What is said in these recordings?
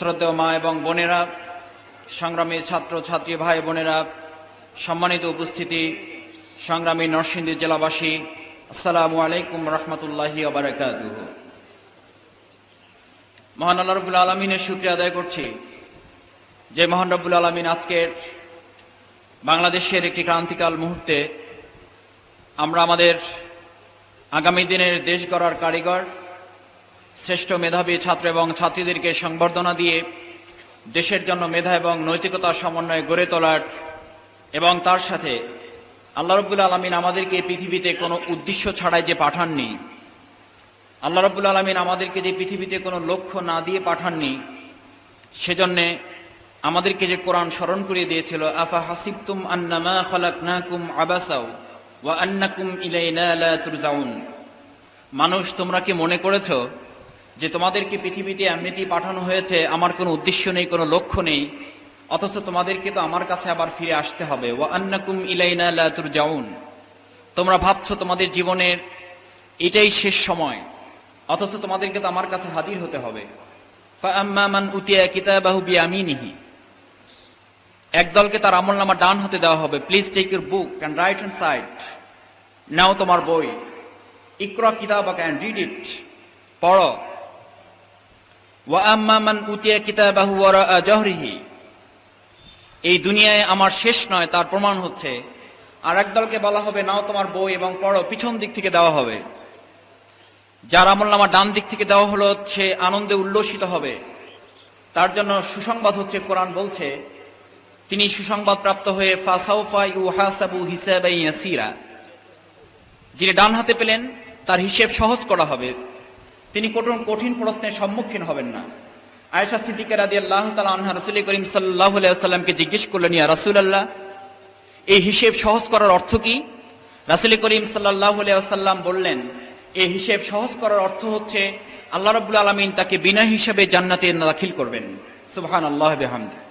শ্রদ্ধেয় মা এবং বোনেরা, সংগ্রামী ছাত্র ছাত্রী ভাই বোনেরা, সম্মানিত উপস্থিতি, সংগ্রামী নরসিংদী জেলাবাসী, আসসালামু আলাইকুম রহমতুল্লাহি ওয়া বারাকাতুহু। মহান আল্লাহ রাব্বুল আলামিনের শুকরিয়া আদায় করছি যে মহান রাব্বুল আলামিন আজকের বাংলাদেশের একটি ক্রান্তিকাল মুহূর্তে আমরা আমাদের আগামী দিনের দেশ গড়ার কারিগর, শ্রেষ্ঠ মেধাবী ছাত্র এবং ছাত্রীদেরকে সংবর্ধনা দিয়ে দেশের জন্য মেধা এবং নৈতিকতার সমন্বয়ে গড়ে তোলার এবং তার সাথে আল্লাহ রাব্বুল আলামিন আমাদেরকে পৃথিবীতে কোনো উদ্দেশ্য ছাড়াই যে পাঠাননি, আল্লাহ রাব্বুল আলামিন আমাদেরকে যে পৃথিবীতে কোনো লক্ষ্য না দিয়ে পাঠাননি, সেজন্যে আমাদেরকে যে কোরআন স্মরণ করিয়ে দিয়েছিল, আফা হাসিবতুম আন্নামা খালাকনাকুম আবাসাও ওয়া আন্নাকুম ইলাইনা লা তুরজাউন। মানুষ, তোমরা কি মনে করেছো যে তোমাদেরকে পৃথিবীতে এমনিতেই পাঠানো হয়েছে, আমার কোনো উদ্দেশ্য নেই, কোনো লক্ষ্য নেই, অথচ তোমাদেরকে তো আমার কাছে আবার ফিরে আসতে হবে। ওয়া আন্নাকুম ইলাইনা লা তুরজাউন। তোমরা ভাবছো তোমাদের জীবনের এটাই শেষ সময়, অথচ তোমাদেরকে তো আমার কাছে হাজির হতে হবে। ফাআম্মা মান উতিয়া কিতাবাহু বিয়ামিনিহি। একদলকে তার আমলনামা ডান হাতে দেওয়া হবে। Please take your book and right hand side. নাও তোমার বই, ইকরা কিতাবাকা অ্যান্ড রিড ইট, পড়ো। ওয়া আম্মা মান উতিয়া কিতাবাহু ওয়ারাআ জাহরিহি। এই দুনিয়ায় আমার শেষ নয়, তার প্রমাণ হচ্ছে আর একদলকে বলা হবে, নাও তোমার বই এবং পড়ো, পিছন দিক থেকে দেওয়া হবে। যার আমলনামা ডান দিক থেকে দেওয়া হলো, সে আনন্দে উল্লসিত হবে। তার জন্য সুসংবাদ হচ্ছে, কোরআন বলছে তিনি সুসংবাদ প্রাপ্ত হয়ে ফাসাউফা ইউহাসাবু হিসাবান ইয়াসিরা। যিনি ডান হাতে পেলেন তার হিসেব সহজ করা হবে, তিনি কঠিন প্রশ্নের সম্মুখীন হবেন না। আয়েশা সিদ্দিকা রাদিয়াল্লাহু তাআলা আনহা রাসূল করিম সাল্লাল্লাহু আলাইহি ওয়াসাল্লামকে জিজ্ঞেস করলেন, ইয়া রাসূলুল্লাহ, এই হিসেব সহজ করার অর্থ কি? রাসূল করিম সাল্লাল্লাহু আলাইহি ওয়াসাল্লাম বললেন, এই হিসেব সহজ করার অর্থ হচ্ছে আল্লাহ রাব্বুল আলামিন তাকে বিনা হিসাবে জান্নাতে দাখিল করবেন। সুবহানাল্লাহি ওয়া বিহামদিহি।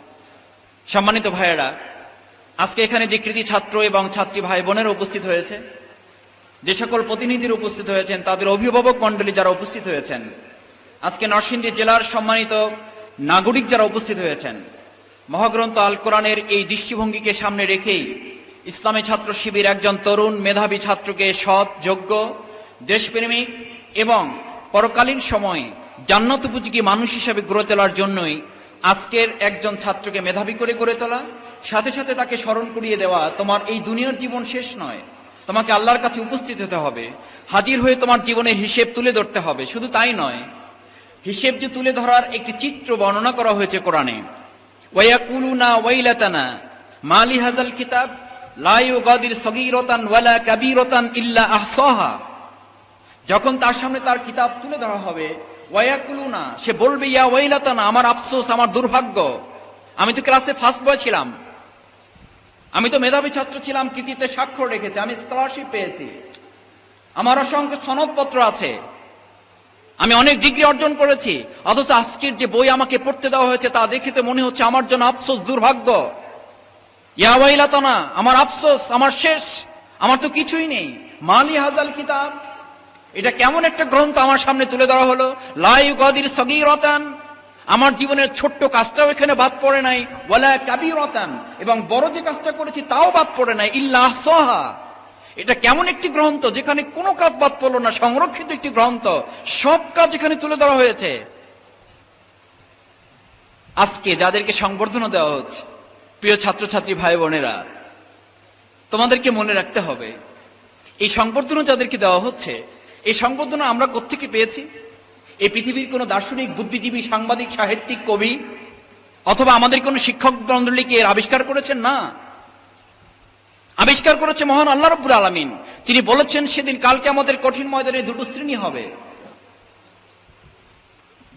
সম্মানিত ভাইয়েরা, আজকে এখানে যে কৃতি ছাত্র এবং ছাত্রী ভাই বোনেরা উপস্থিত হয়েছে, যে সকল প্রতিনিধিরা উপস্থিত হয়েছেন, তাদের অভিভাবক মণ্ডলী যারা উপস্থিত হয়েছেন, আজকে নরসিংদী জেলার সম্মানিত নাগরিক যারা উপস্থিত হয়েছেন, মহাগ্রন্থ আল কোরআনের এই দৃষ্টিভঙ্গিকে সামনে রেখেই ইসলামী ছাত্র শিবির একজন তরুণ মেধাবী ছাত্রকে সৎ, যোগ্য, দেশপ্রেমিক এবং পরকালীন সময়ে জান্নাত উপযোগী মানুষ হিসেবে গড়ে তোলার জন্যই আজকের একজন ছাত্রকে মেধাবী করে গড়ে তোলা, সাথে সাথে তাকে স্মরণ করিয়ে দেওয়া, তোমার এই দুনিয়ার জীবন শেষ নয়, তোমাকে আল্লাহর কাছে উপস্থিত হতে হবে, হাজির হয়ে তোমার জীবনের হিসেব তুলে ধরতে হবে। শুধু তাই নয়, হিসেব যে তুলে ধরার একটি চিত্র বর্ণনা করা হয়েছে কোরআনে। ওয়ায়াকুলুনা ওয়াইলাতানা মা লিহাযাল কিতাব লা ইউগাদির সগীরাতান ওয়ালা কাবীরাতান ইল্লা আহসাহা। যখন তার সামনে তার কিতাব তুলে ধরা হবে, ওয়ায়াকুলুনা, সে বলবে, ইয়া ওয়াইলাতানা, আমার আফসোস, আমার দুর্ভাগ্য, আমি তো ক্লাসে ফার্স্ট বয় ছিলাম, আমি তো মেধাবী ছাত্র ছিলাম, কৃতিত্বে স্বাক্ষর রেখেছি, আমি স্কলারশিপ পেয়েছি, আমার অসংখ্য সনদপত্র আছে, আমি অনেক ডিগ্রি অর্জন করেছি, অথচ আজকের যে বই আমাকে পড়তে দেওয়া হয়েছে তা দেখে তো মনে হচ্ছে আমার জন্য আফসোস, দুর্ভাগ্য। ইয়া ওয়াইলাতানা, আমার আফসোস, আমার শেষ, আমার তো কিছুই নেই। মালি হাযাল কিতাব, এটা কেমন একটা গ্রন্থ আমার সামনে তুলে ধরা হলো। লা ইউগাদির সগীরাতান, আমার জীবনের ছোট্ট কাজটাও এখানে বাদ পড়ে নাই, ওয়ালা কাবীরাতান, এবং বড় যে কাজটা করেছি তাও বাদ পড়ে নাই, ইল্লা আহসাহা। এটা কেমন একটি গ্রন্থ যেখানে কোনো কাজ বাদ পড়লো না, সংরক্ষিত একটি গ্রন্থ, সব কাজ এখানে তুলে ধরা হয়েছে। আজকে যাদেরকে সংবর্ধনা দেওয়া হচ্ছে, প্রিয় ছাত্রছাত্রী ভাই বোনেরা, তোমাদেরকে মনে রাখতে হবে, এই সংবর্ধনা যাদেরকে দেওয়া হচ্ছে, এই সংবর্ধনা আমরা কোত্থেকে পেয়েছি? এই পৃথিবীর কোনো দার্শনিক, বুদ্ধিজীবী, সাংবাদিক, সাহিত্যিক, কবি অথবা আমাদের কোনো শিক্ষক মণ্ডলীকে এর আবিষ্কার করেছেন? না, আবিষ্কার করেছে মহান আল্লাহ রাব্বুল আলামিন। তিনি বলেছেন, সেদিন কালকে আমাদের কঠিন ময়দানে দুটো শ্রেণী হবে,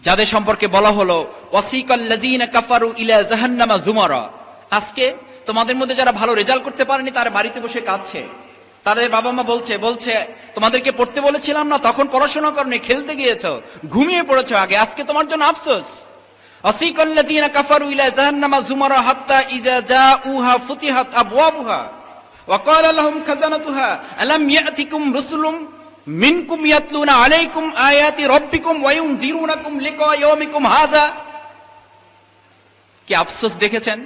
যাদের সম্পর্কে বলা হলো ওয়াসিকাল্লাযীনা কাফারু ইলা জাহান্নামা যুমারা। আজকে তোমাদের মধ্যে যারা ভালো রেজাল্ট করতে পারেনি, তারা বাড়িতে বসে কাঁদছে, তাদের বাবা মা বলছে তোমাদেরকে পড়তে বলেছিলাম না, তখন পড়াশোনা করনি, খেলতে গিয়েছো, ঘুমিয়ে পড়েছো আগে, আজকে তোমার জন্য আফসোস। ওয়াসিকাল্লাযীনা কাফারু ইলা জাহান্নামা যুমারা হাত্তা ইযা জাউহা ফুতিহাত আবওয়াবুহা ওয়া ক্বালা লাহুম খাযানাতুহা আলাম ইয়াতিকুম রুসুলুম মিনকুম ইয়াতলুনা আলাইকুম আয়াতি রাব্বিকুম ওয়া ইউনযিরুনাকুম লিকা ইয়াউমিকুম হাযা। কি আফসোস দেখেছেন?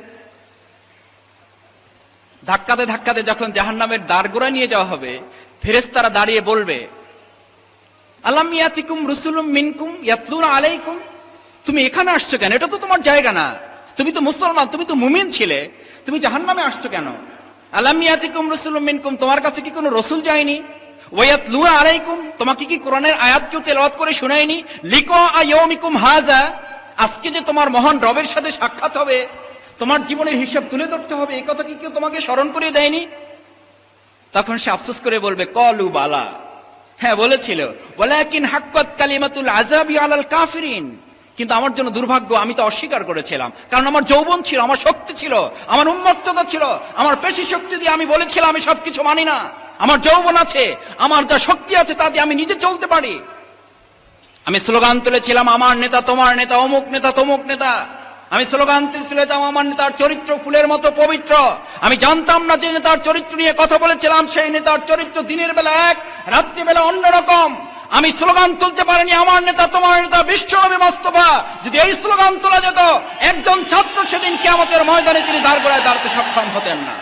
ধাক্কাতে ধাক্কাতে যখন জাহান্নামের দ্বারগোড়া নিয়ে যাওয়া হবে, ফেরেশতারা দাঁড়িয়ে বলবে, আলাম ইয়াতিকুম রুসুলুম মিনকুম ইয়াতলুনা আলাইকুম, তুমি এখানে আসছো কেন? এটা তো তোমার জায়গা না, তুমি তো মুসলমান, তুমি তো মুমিন ছিলে, তুমি জাহান্নামে আসছো কেন? আলাম ইয়াতিকুম রুসুলুম মিনকুম, তোমার কাছে কি কোনো রসুল যায়নি? ওয়ায়াতলুনা আলাইকুম, তোমাকে কি কোরআনের আয়াত কেউ তেলাওয়াত করে শোনায়নি? লিকা ইয়াউমিকুম হাযা, আজকে যে তোমার মহান রবের সাথে সাক্ষাৎ হবে, তোমার জীবনের হিসাব তুলে ধরতে হবে, এই কথা কি কেউ তোমাকে স্মরণ করিয়ে দেয়নি? তখন সে আফসোস করে বলবে, কলু বালা, হ্যাঁ বলেছিল, ওয়ালাকিন হাক্কাত কালিমাতুল আযাবি আলাল কাফিরিন, কিন্তু আমার জন্য দুর্ভাগ্য, আমি তো অস্বীকার করেছিলাম, কারণ আমার যৌবন ছিল, আমার শক্তি ছিল, আমার উন্মত্ততা ছিল, আমার পেশি শক্তি দিয়ে আমি বলেছিলাম আমি সবকিছু মানি না। আমার যৌবন আছে, আমার যা শক্তি আছে তা দিয়ে আমি নিজে চলতে পারি। আমি স্লোগান তুলেছিলাম, আমার নেতা তোমার নেতা, অমুক নেতা তমুক নেতা। আমি স্লোগান তুলেছিলাম, আমার নেতার চরিত্র ফুলের মতো পবিত্র। আমি জানতাম না যে নেতার চরিত্র নিয়ে কথা বলেছিলাম সেই নেতার চরিত্র দিনের বেলা এক, রাত্রিবেলা অন্যরকম। আমি স্লোগান তুলতে পারিনি, আমার নেতা তোমার নেতা বিশ্বনবী মোস্তফা। যদি এই স্লোগান তোলা যেত, একজন ছাত্র সেদিন কিয়ামতের ময়দানে তিনি দাঁড়ায় দাঁড়াতে সক্ষম হতেন না।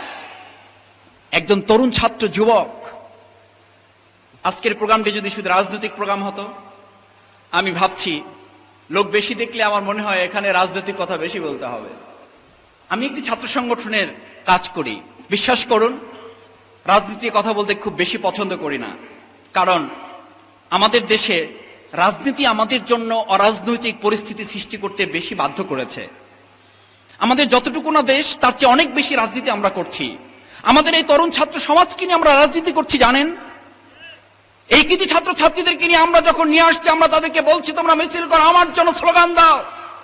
একজন তরুণ ছাত্র যুবক। আজকের প্রোগ্রামটি যদি শুধু রাজনৈতিক প্রোগ্রাম হতো, আমি ভাবছি লোক বেশি দেখলে আমার মনে হয় এখানে রাজনৈতিক কথা বেশি বলতে হবে। আমি একটি ছাত্র সংগঠনের কাজ করি, বিশ্বাস করুন রাজনীতির কথা বলতে খুব বেশি পছন্দ করি না, কারণ আমাদের দেশে রাজনীতি আমাদের জন্য অরাজনৈতিক পরিস্থিতি সৃষ্টি করতে বেশি বাধ্য করেছে। আমাদের যতটুকু না দেশ, তার চেয়ে অনেক বেশি রাজনীতি আমরা করছি। আমাদের এই তরুণ ছাত্র সমাজকে নিয়ে আমরা রাজনীতি করছি জানেন। এই কৃতি ছাত্র ছাত্রীদেরকে নিয়ে আমরা যখন নিয়ে আসছি, আমরা তাদেরকে বলছি তোমরা মিছিল করো, আমার জন্য স্লোগান দাও,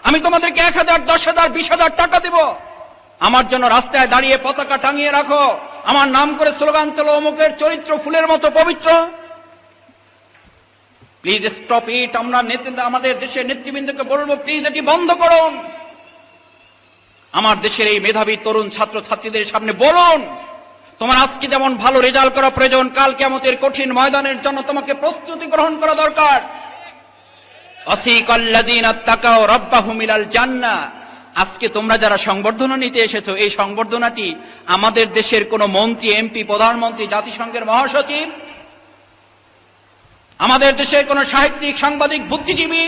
আমি তোমাদেরকে 1000, 10,000, 20,000 টাকা দেব, আমার জন্য রাস্তায় দাঁড়িয়ে পতাকা টাঙিয়ে রাখো, আমার নাম করে স্লোগান তোলো, অমুকের চরিত্র ফুলের মতো পবিত্র। Please stop it. আমরা আমাদের দেশের নেতৃবৃন্দকে বলবো, প্লিজ এটি বন্ধ করুন। আমার দেশের এই মেধাবী তরুণ ছাত্র ছাত্রীদের সামনে বলুন, তোমার আজকে যেমন ভালো রেজাল্ট করা প্রয়োজন, কাল কিয়ামতের কঠিন ময়দানের জন্য তোমাকে প্রস্তুতি গ্রহণ করা দরকার। ওয়াসিকাল্লাযীনা তাকাও রাব্বাহুম ইলাল জান্নাহ। আজকে তোমরা যারা সংবর্ধনা নিতে এসেছো, এই সংবর্ধনাটি আমাদের দেশের কোন মন্ত্রী, এমপি, প্রধানমন্ত্রী, জাতিসংঘের মহাসচিব, আমাদের দেশের কোন সাহিত্যিক, সাংবাদিক, বুদ্ধিজীবী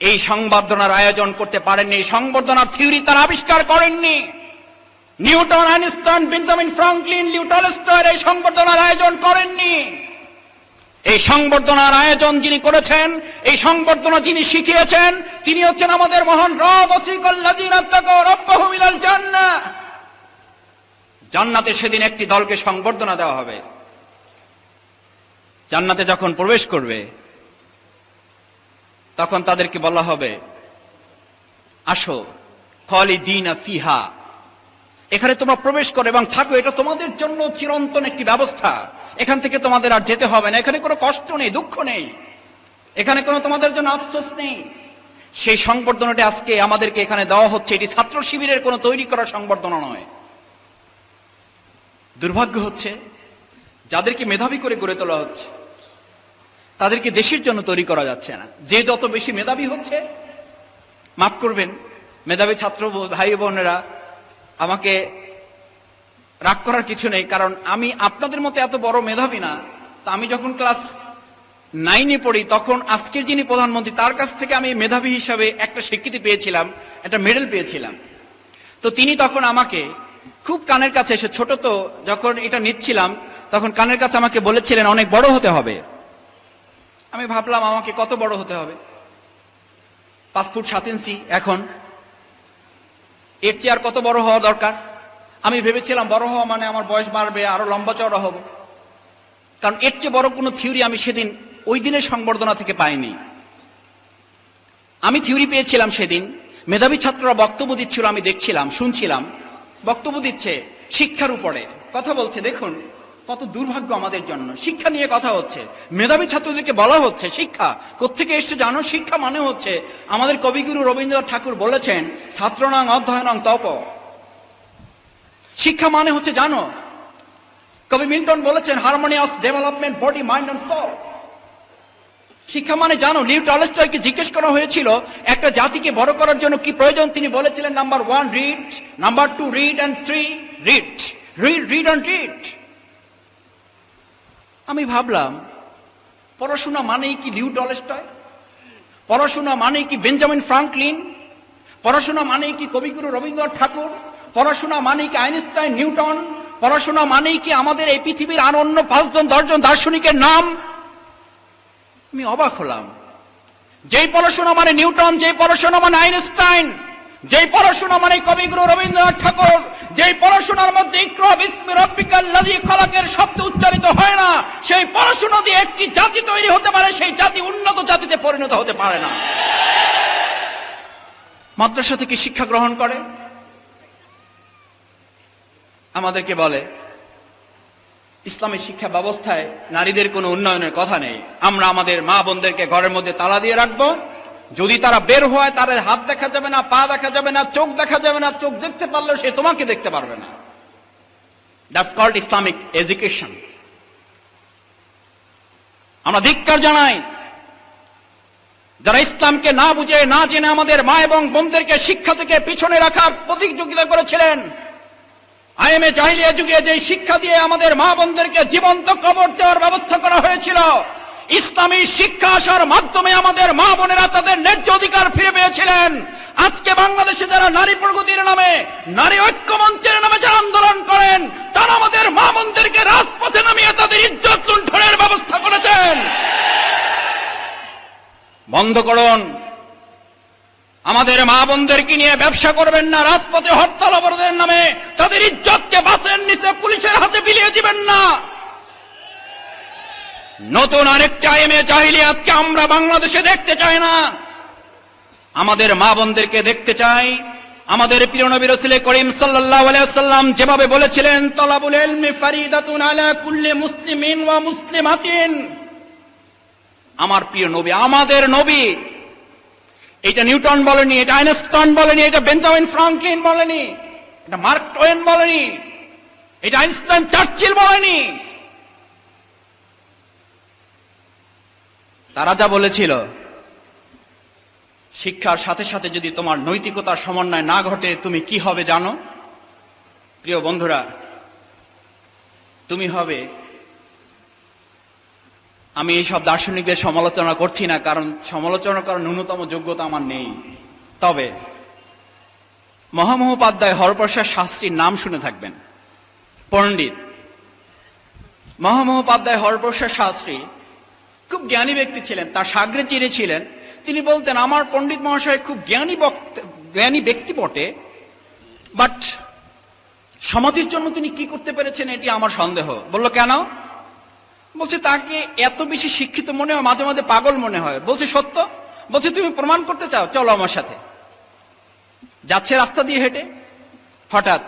এই সংবর্ধনার আয়োজন করতে পারেননি। এই সংবর্ধনার থিওরি তারা আবিষ্কার করেননি। Newton, Einstein, Benjamin Franklin, Leo Tolstoy এই সংবর্ধনার আয়োজন করেননি। এই সংবর্ধনার আয়োজন যিনি করেছেন, এই সংবর্ধনা যিনি শিখিয়েছেন, তিনি হচ্ছেন আমাদের মহান রব। ওয়াসিকাল্লাযীনা তাকাও রাব্বাহুম ইলাল জান্নাহ। জান্নাতে সেদিন একটি দলকে সংবর্ধনা দেওয়া হবে। জান্নাতে যখন প্রবেশ করবে, তখন তাদেরকে বলা হবে, আসো খালিদিনা ফিহা, এখানে তোমরা প্রবেশ করো এবং থাকো, এটা তোমাদের জন্য চিরন্তন একটি ব্যবস্থা। এখান থেকে তোমাদের আর যেতে হবে না, এখানে কোনো কষ্ট নেই, দুঃখ নেই, এখানে কোনো তোমাদের জন্য আফসোস নেই। সেই সংবর্ধনাটি আজকে আমাদেরকে এখানে দেওয়া হচ্ছে। এটি ছাত্র শিবিরের কোনো তৈরি করা সংবর্ধনা নয়। দুর্ভাগ্য হচ্ছে যাদেরকে মেধাবী করে গড়ে তোলা হচ্ছে, তাদেরকে দেশের জন্য তৈরি করা যাচ্ছে না। যে যত বেশি মেধাবী হচ্ছে, মাফ করবেন মেধাবী ছাত্র ভাই বোনেরা, আমাকে রাগ করার কিছু নেই, কারণ আমি আপনাদের মতো এত বড় মেধাবী না। তা আমি যখন ক্লাস 9-এ পড়ি, তখন আজকের যিনি প্রধানমন্ত্রী, তার কাছ থেকে আমি মেধাবী হিসাবে একটা স্বীকৃতি পেয়েছিলাম, একটা মেডেল পেয়েছিলাম। তো তিনি তখন আমাকে খুব কানের কাছে এসে, ছোট তো যখন এটা নিচ্ছিলাম, তখন কানের কাছে আমাকে বলেছিলেন অনেক বড় হতে হবে। আমি ভাবলাম আমাকে কত বড় হতে হবে, 5 ফুট 7 ইঞ্চি, এখন এর চেয়ে আর কত বড় হওয়া দরকার। আমি ভেবেছিলাম বড় হওয়া মানে আমার বয়স বাড়বে, আরো লম্বা চওড়া হব, কারণ এর চেয়ে বড় কোনো থিওরি আমি সেদিন ওই দিনের সংবর্ধনা থেকে পাইনি। আমি থিওরি পেয়েছিলাম সেদিন, মেধাবী ছাত্ররা বক্তব্য দিচ্ছিল, আমি দেখছিলাম, শুনছিলাম, বক্তব্য দিচ্ছে শিক্ষার উপরে কথা বলছে। দেখুন কত দুর্ভাগ্য আমাদের জন্য, শিক্ষা নিয়ে কথা হচ্ছে, মেধাবী ছাত্রদেরকে বলা হচ্ছে শিক্ষা কোত্থেকে এসছে জানো? শিক্ষা মানে হচ্ছে, আমাদের কবিগুরু রবীন্দ্রনাথ ঠাকুর বলেছেন, ছাত্রনাং অধ্যয়নং তপ। শিক্ষা মানে হচ্ছে জানো, কবি মিল্টন বলেছেন, harmonious development body, mind and soul. শিক্ষা মানে জানো, লিও টলস্টয়কে জিজ্ঞেস করা হয়েছিল একটা জাতিকে বড় করার জন্য কি প্রয়োজন। তিনি বলেছিলেন, number 1 read, number 2 read, and 3 read, read, read and read. আমি ভাবলাম, পড়াশোনা মানেই কি লিও টলস্টয়? পড়াশোনা মানেই কি বেঞ্জামিন ফ্রাঙ্কলিন? পড়াশোনা মানেই কি কবিগুরু রবীন্দ্রনাথ ঠাকুর? পড়াশোনা মানেই কি আইনস্টাইন, নিউটন? পড়াশোনা মানেই কি আমাদের এই পৃথিবীর আর অন্য 5-10 দার্শনিকের নাম? আমি অবাক হলাম। যেই পড়াশোনা মানে নিউটন, যেই পড়াশোনা মানে আইনস্টাইন, যেই পড়াশোনা মানে কবিগুরু রবীন্দ্রনাথ ঠাকুর, যেই পড়াশোনার মধ্যে ইকরা বিসমি রাব্বিকাল লাযী খালাকের শব্দ উচ্চারিত হয় না, সেই পড়াশোনা দিয়ে একটি জাতি তৈরি হতে পারে, সেই জাতি উন্নত জাতিতে পরিণত হতে পারে না। মাদ্রাসা থেকে শিক্ষা গ্রহণ করে আমাদেরকে বলে ইসলামের শিক্ষা ব্যবস্থায় নারীদের কোনো উন্নয়নের কথা নেই। আমরা আমাদের মা বোনদেরকে ঘরের মধ্যে তালা দিয়ে রাখবো। যদি তারা বের হয়, তাদের হাত দেখা যাবে না, পা দেখা যাবে না, চোখ দেখা যাবে না। চোখ দেখতে পারলেও সে তোমাকে দেখতে পারবে না। That's called Islamic education. আমরা ধিক্কার জানাই যারা ইসলামকে না বুঝে না জেনে আমাদের মা এবং বোনদেরকে শিক্ষা থেকে পিছনে রাখার প্রতিযোগিতা করেছিলেন। আইএমএ জাহিলিয়া যুগে যে শিক্ষা দিয়ে আমাদের মা বোনদেরকে জীবন্ত কবর দেওয়ার ব্যবস্থা করা হয়েছিল, ইসলামী শিক্ষা আসার মাধ্যমে আমাদের মা বোনেরা তাদের ন্যায্য অধিকার ফিরে পেয়েছিলেন। আজকে বাংলাদেশে যারা নারী প্রগতির নামে, নারী ঐক্য মঞ্চের নামে যারা আন্দোলন করেন, তারা আমাদের মা বোনদেরকে রাজপথে নামিয়ে তাদের ইজ্জত লুণ্ঠনের ব্যবস্থা করেছেন। বন্ধ করুন। আমাদের মা বোনদেরকে নিয়ে ব্যবসা করবেন না। রাজপথে হরতাল অবরোধের নামে তাদের ইজ্জতকে বাসের নিচে পুলিশের হাতে বিলিয়ে দিবেন না। নতুন আরেকটা আইএমএ জাহিলিয়াতকে আমরা বাংলাদেশে দেখতে চাই না। আমাদের মা বোনদেরকে দেখতে চাই আমাদের প্রিয় নবী রাসূল করিম সাল্লাল্লাহু আলাইহি ওয়াসাল্লাম যেভাবে বলেছিলেন, তলাবুল ইলমি ফারিদাতুন আলা কুল্লি মুসলিমিন ওয়া মুসলিমাতিন। আমার প্রিয় নবী, আমাদের নবী, এটা নিউটন বলেনি, এটা আইনস্টাইন বলেনি, এটা বেঞ্জামিন ফ্রাঙ্কলিন বলেনি, এটা মার্ক টোয়েন বলেনি, এটা আইনস্টাইন চার্চিল বলেনি। তারা যা বলেছিল, শিক্ষার সাথে সাথে যদি তোমার নৈতিকতার সমন্বয় না ঘটে, তুমি কি হবে জানো? প্রিয় বন্ধুরা, তুমি হবে, আমি এই সব দার্শনিকদের সমালোচনা করছি না, কারণ সমালোচনা করার ন্যূনতম যোগ্যতা আমার নেই। তবে মহামহোপাধ্যায় হরপ্রসাদ শাস্ত্রীর নাম শুনে থাকবেন, পণ্ডিত মহামহোপাধ্যায় হরপ্রসাদ শাস্ত্রী খুব জ্ঞানী ব্যক্তি ছিলেন। তার সাগরে যিনি ছিলেন, তিনি বলতেন, আমার পণ্ডিত মহাশয় খুব জ্ঞানী ব্যক্তি বটে, বাট সমাজের জন্য তিনি কি করতে পেরেছেন এটি আমার সন্দেহ। বলল, কেন? বলছে, তাকে এত বেশি শিক্ষিত মনে হয়, মাঝে মাঝে পাগল মনে হয়। বলছে, সত্য? বলছে, তুমি প্রমাণ করতে চাও? চলো আমার সাথে। যাচ্ছে রাস্তা দিয়ে হেঁটে, হঠাৎ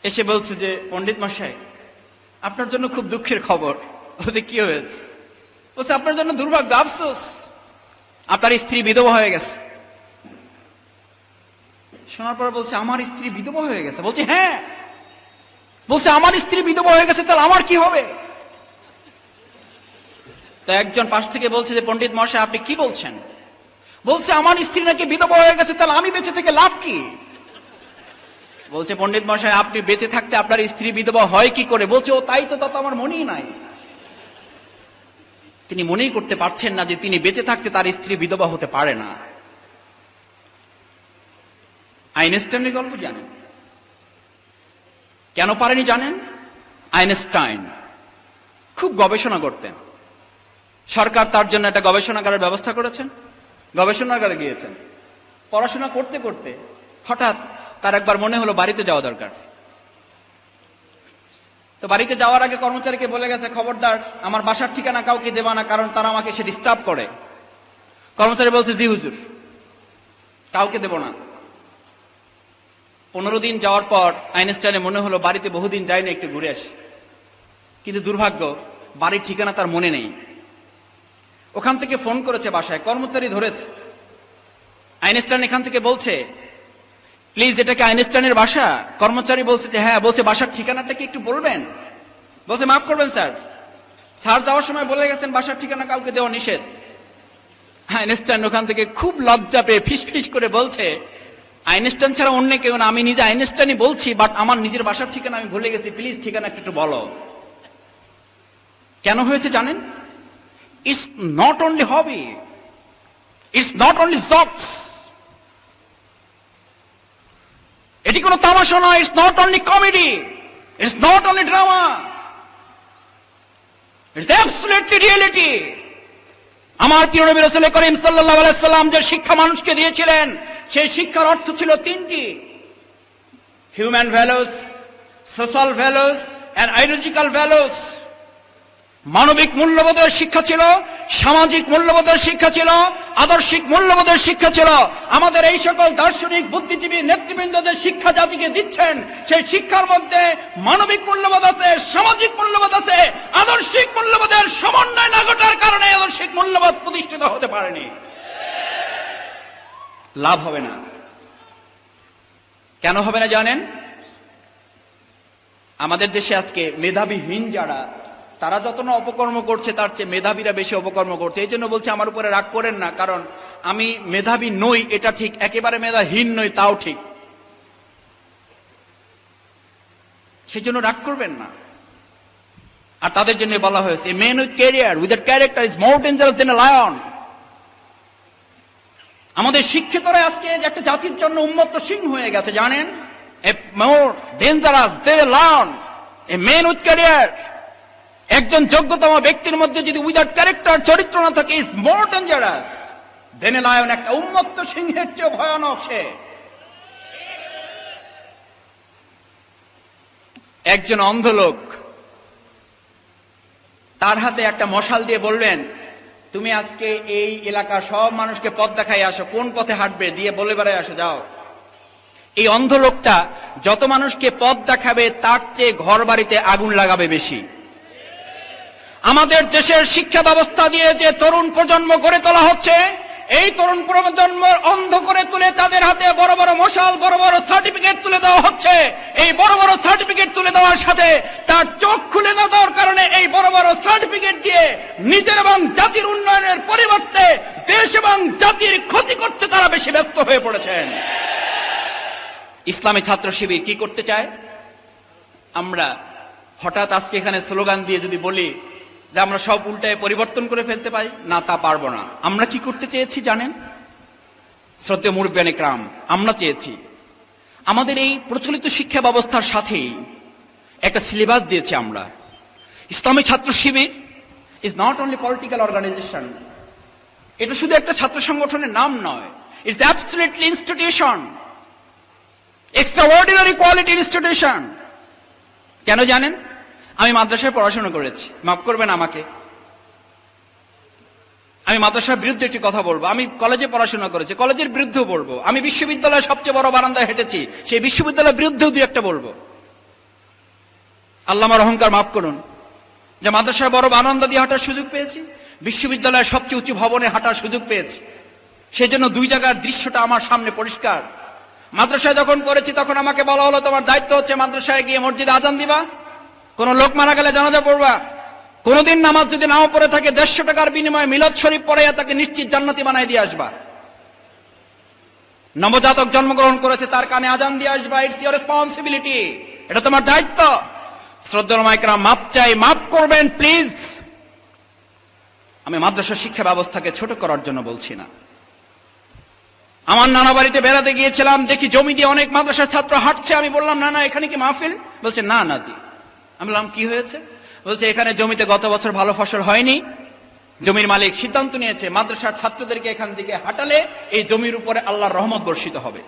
এসে বলছে যে, পণ্ডিত মশাই, আপনার জন্য খুব দুঃখের খবর। বলছে, কি হয়েছে? বলছে, আপনার জন্য দুর্ভাগ্য, আফসোস, আপনার স্ত্রী বিধবা হয়ে গেছে। শোনার পর বলছে, আমার স্ত্রী বিধবা হয়ে গেছে? বলছে, হ্যাঁ। বলছে, আমার স্ত্রী বিধবা হয়ে গেছে, তাহলে আমার কি হবে? তো একজন পাশ থেকে বলছে যে, পণ্ডিত মশাই, আপনি কি বলছেন? বলছে, আমার স্ত্রী নাকি বিধবা হয়ে গেছে, তাহলে আমি বেঁচে থেকে লাভ কি? বলছে, পণ্ডিত মশাই, আপনি বেঁচে থাকতে আপনার স্ত্রী বিধবা হয় কি করে? বলছে, ও তাই তো, তা তো আমার মনেই নাই। তিনি মনেই করতে পারছেন না যে তিনি বেঁচে থাকতে তার স্ত্রী বিধবা হতে পারে না। আইনস্টাইনের গল্প জানেন? কেন পারেনি জানেন? আইনস্টাইন খুব গবেষণা করতেন। সরকার তার জন্য একটা গবেষণাগারের ব্যবস্থা করেছেন। গবেষণাগারে গিয়েছেন। পড়াশোনা করতে করতে হঠাৎ তার একবার মনে হলো বাড়িতে যাওয়া দরকার। তো বাড়িতে যাওয়ার আগে কর্মচারীকে বলে গেছে, খবরদার আমার বাসার ঠিকানা কাউকে দেবা না, কারণ তারা আমাকে সে ডিস্টার্ব করে। কর্মচারী বলছে, জি হুজুর, কাউকে দেব না। 15 দিন যাওয়ার পর আইনস্টাইনের মনে হলো বাড়িতে বহুদিন যায়নি, একটু ঘুরে আসি। কিন্তু দুর্ভাগ্য, বাড়ির ঠিকানা তার মনে নেই। ওখান থেকে ফোন করেছে বাসায়, কর্মচারী ধরেছে। আইনস্টাইন এখান থেকে বলছে, প্লিজ, এটা কি আইনস্টাইনের বাসা? কর্মচারী বলছে যে হ্যাঁ। বলছে, বাসার ঠিকানাটা কি একটু বলবেন? বলছে, মাফ করবেন স্যার, স্যার যাওয়ার সময় বলে গেছেন বাসার ঠিকানা কাউকে দেওয়া নিষেধ। আইনস্টাইন ওখান থেকে খুব লজ্জা পেয়ে ফিস ফিস করে বলছে, আইনস্টাইন ছাড়া অন্য কেউ না, আমি নিজে আইনস্টাইনই বলছি, বাট আমার নিজের বাসার ঠিকানা আমি ভুলে গেছি, প্লিজ ঠিকানা একটু বলো। কেন হয়েছে জানেন? It's not only hobby, it's not only jobs, এটি কোনো তামাশা নয়, it's not only comedy, it's not only drama, it's absolutely reality. আমার প্রিয় নবী রাসূল করিম সাল্লাল্লাহু আলাইহি সাল্লাম যে শিক্ষা মানুষকে দিয়েছিলেন, সেই শিক্ষার অর্থ ছিল তিনটি: human values, social values and ideological values. মানবিক মূল্যবোধের শিক্ষা ছিল, সামাজিক মূল্যবোধের শিক্ষা ছিল, আদর্শিক মূল্যবোধের শিক্ষা ছিল। আমাদের এই সকল দার্শনিক, বুদ্ধিজীবী নেতৃবৃন্দদের শিক্ষা জাতিকে দিচ্ছেন, সেই শিক্ষার মধ্যে মানবিক মূল্যবোধ আছে, সামাজিক মূল্যবোধ আছে। আদর্শিক মূল্যবোধের সমন্বয় না ঘটার কারণে আদর্শিক মূল্যবোধ প্রতিষ্ঠিত হতে পারেনি, লাভ হবে না। কেন হবে না জানেন? আমাদের দেশে আজকে মেধাবীহীন যারা, তারা যত না অপকর্ম করছে তার চেয়ে মেধাবীরা বেশি অপকর্ম করছে। এই জন্য বলছি আমার উপরে রাগ করেন না, কারণ আমি মেধাবী নই এটা ঠিক, একেবারে মেধাহীন নই তাও ঠিক, সেই জন্য রাগ করবেন না। আর তাদের জন্য বলা হয়েছে, men with career without character is more dangerous than a lion. আমাদের শিক্ষিতরা আজকে যে একটা জাতির জন্য উন্মত্ত সিংহ হয়ে গেছে, জানেন? A more dangerous than a lion, a men with career. একজন যোগ্যতম ব্যক্তির মধ্যে যদি উইদাউট ক্যারেক্টার, চরিত্র না থাকে, is more dangerous then a lion. একটা উন্মত্ত সিংহের চেয়ে ভয়ানক সে। একজন অন্ধ লোক, তার হাতে একটা মশাল দিয়ে বলবেন, তুমি আজকে এই এলাকার সব মানুষকে পথ দেখাই আসো, কোন পথে হাঁটবে দিয়ে বলে বেড়ায় আসো, যাও। এই অন্ধ লোকটা যত মানুষকে পথ দেখাবে তার চেয়ে ঘর বাড়িতে আগুন লাগাবে বেশি। আমাদের দেশের শিক্ষা ব্যবস্থা দিয়ে যে তরুণ প্রজন্ম গড়ে তোলা হচ্ছে, এই তরুণ প্রজন্ম অন্ধ করে তুলে তাদের হাতে বড় বড় মশাল, বড় বড় সার্টিফিকেট তুলে দেওয়া হচ্ছে। এই বড় বড় সার্টিফিকেট তুলে দেওয়ার সাথে তার চোখ খুলে না দেওয়ার কারণে এই বড় বড় সার্টিফিকেট দিয়ে নিজের এবং জাতির উন্নয়নের পরিবর্তে দেশ এবং জাতির ক্ষতি করতে তারা বেশি ব্যস্ত হয়ে পড়েছেন। ইসলামী ছাত্র শিবির কি করতে চায়? আমরা হঠাৎ আজকে এখানে স্লোগান দিয়ে যদি বলি যে আমরা সব উল্টায় পরিবর্তন করে ফেলতে পারি, না, তা পারবো না। আমরা কি করতে চেয়েছি জানেন? শ্রদ্ধেয় মুরব্বিয়ান ইকরাম, আমরা চেয়েছি আমাদের এই প্রচলিত শিক্ষা ব্যবস্থার সাথেই একটা সিলেবাস দিয়েছি আমরা। Islami Chhatra Shibir is not only political organization, এটা শুধু একটা ছাত্র সংগঠনের নাম নয়, it's absolutely institution, extraordinary quality institution. কেন জানেন? আমি মাদ্রাসায় পড়াশোনা করেছি, মাফ করবেন আমাকে, আমি মাদ্রাসার বিরুদ্ধে একটি কথা বলবো। আমি কলেজে পড়াশোনা করেছি, কলেজের বিরুদ্ধেও বলবো। আমি বিশ্ববিদ্যালয়ের সবচেয়ে বড় বারান্দায় হেঁটেছি, সেই বিশ্ববিদ্যালয়ের বিরুদ্ধেও দুই একটা বলবো। আল্লাহ আমার অহংকার মাফ করুন, যে মাদ্রাসায় বড় বারান্দা দিয়ে হাঁটার সুযোগ পেয়েছি, বিশ্ববিদ্যালয়ের সবচেয়ে উঁচু ভবনে হাঁটার সুযোগ পেয়েছি। সেই জন্য দুই জায়গার দৃশ্যটা আমার সামনে পরিষ্কার। মাদ্রাসায় যখন পড়েছি তখন আমাকে বলা হলো, তোমার দায়িত্ব হচ্ছে মাদ্রাসায় গিয়ে মসজিদে আজান দিবা, কোন লোক মারা গেলে জানাজা পড়বা, কোনদিন নামাজ যদি নাও পড়ে থাকে 150 টাকার বিনিময়ে মিলাদ শরীফ পড়ে তাকে নিশ্চিত জান্নাতি বানাই দিয়ে আসবা। নবজাতক জন্মগ্রহণ করেছে, তার কানে আজান দিয়ে আসবা, ইটস ইওর রেসপন্সিবিলিটি, এটা তোমার দায়িত্ব। শ্রদ্ধেয় ওলামা ইকরাম, মাপ চাই, মাফ করবেন প্লিজ। আমি মাদ্রাসা শিক্ষা ব্যবস্থাকে ছোট করার জন্য বলছি না। আমার নানা বাড়িতে বেড়াতে গিয়েছিলাম, দেখি জমি দিয়ে অনেক মাদ্রাসার ছাত্র হাঁটছে। আমি বললাম, না না, এখানে কি মাহফিল? বলছে না নাতি। আমি বললাম, কি হয়েছে? বলছে, এখানে জমিতে গত বছর ভালো ফসল হয়নি, জমির মালিক সিদ্ধান্ত নিয়েছে মাদ্রাসার ছাত্রদেরকে এখান থেকে হাঁটালে এই জমির উপরে আল্লাহর রহমত বর্ষিত হবে।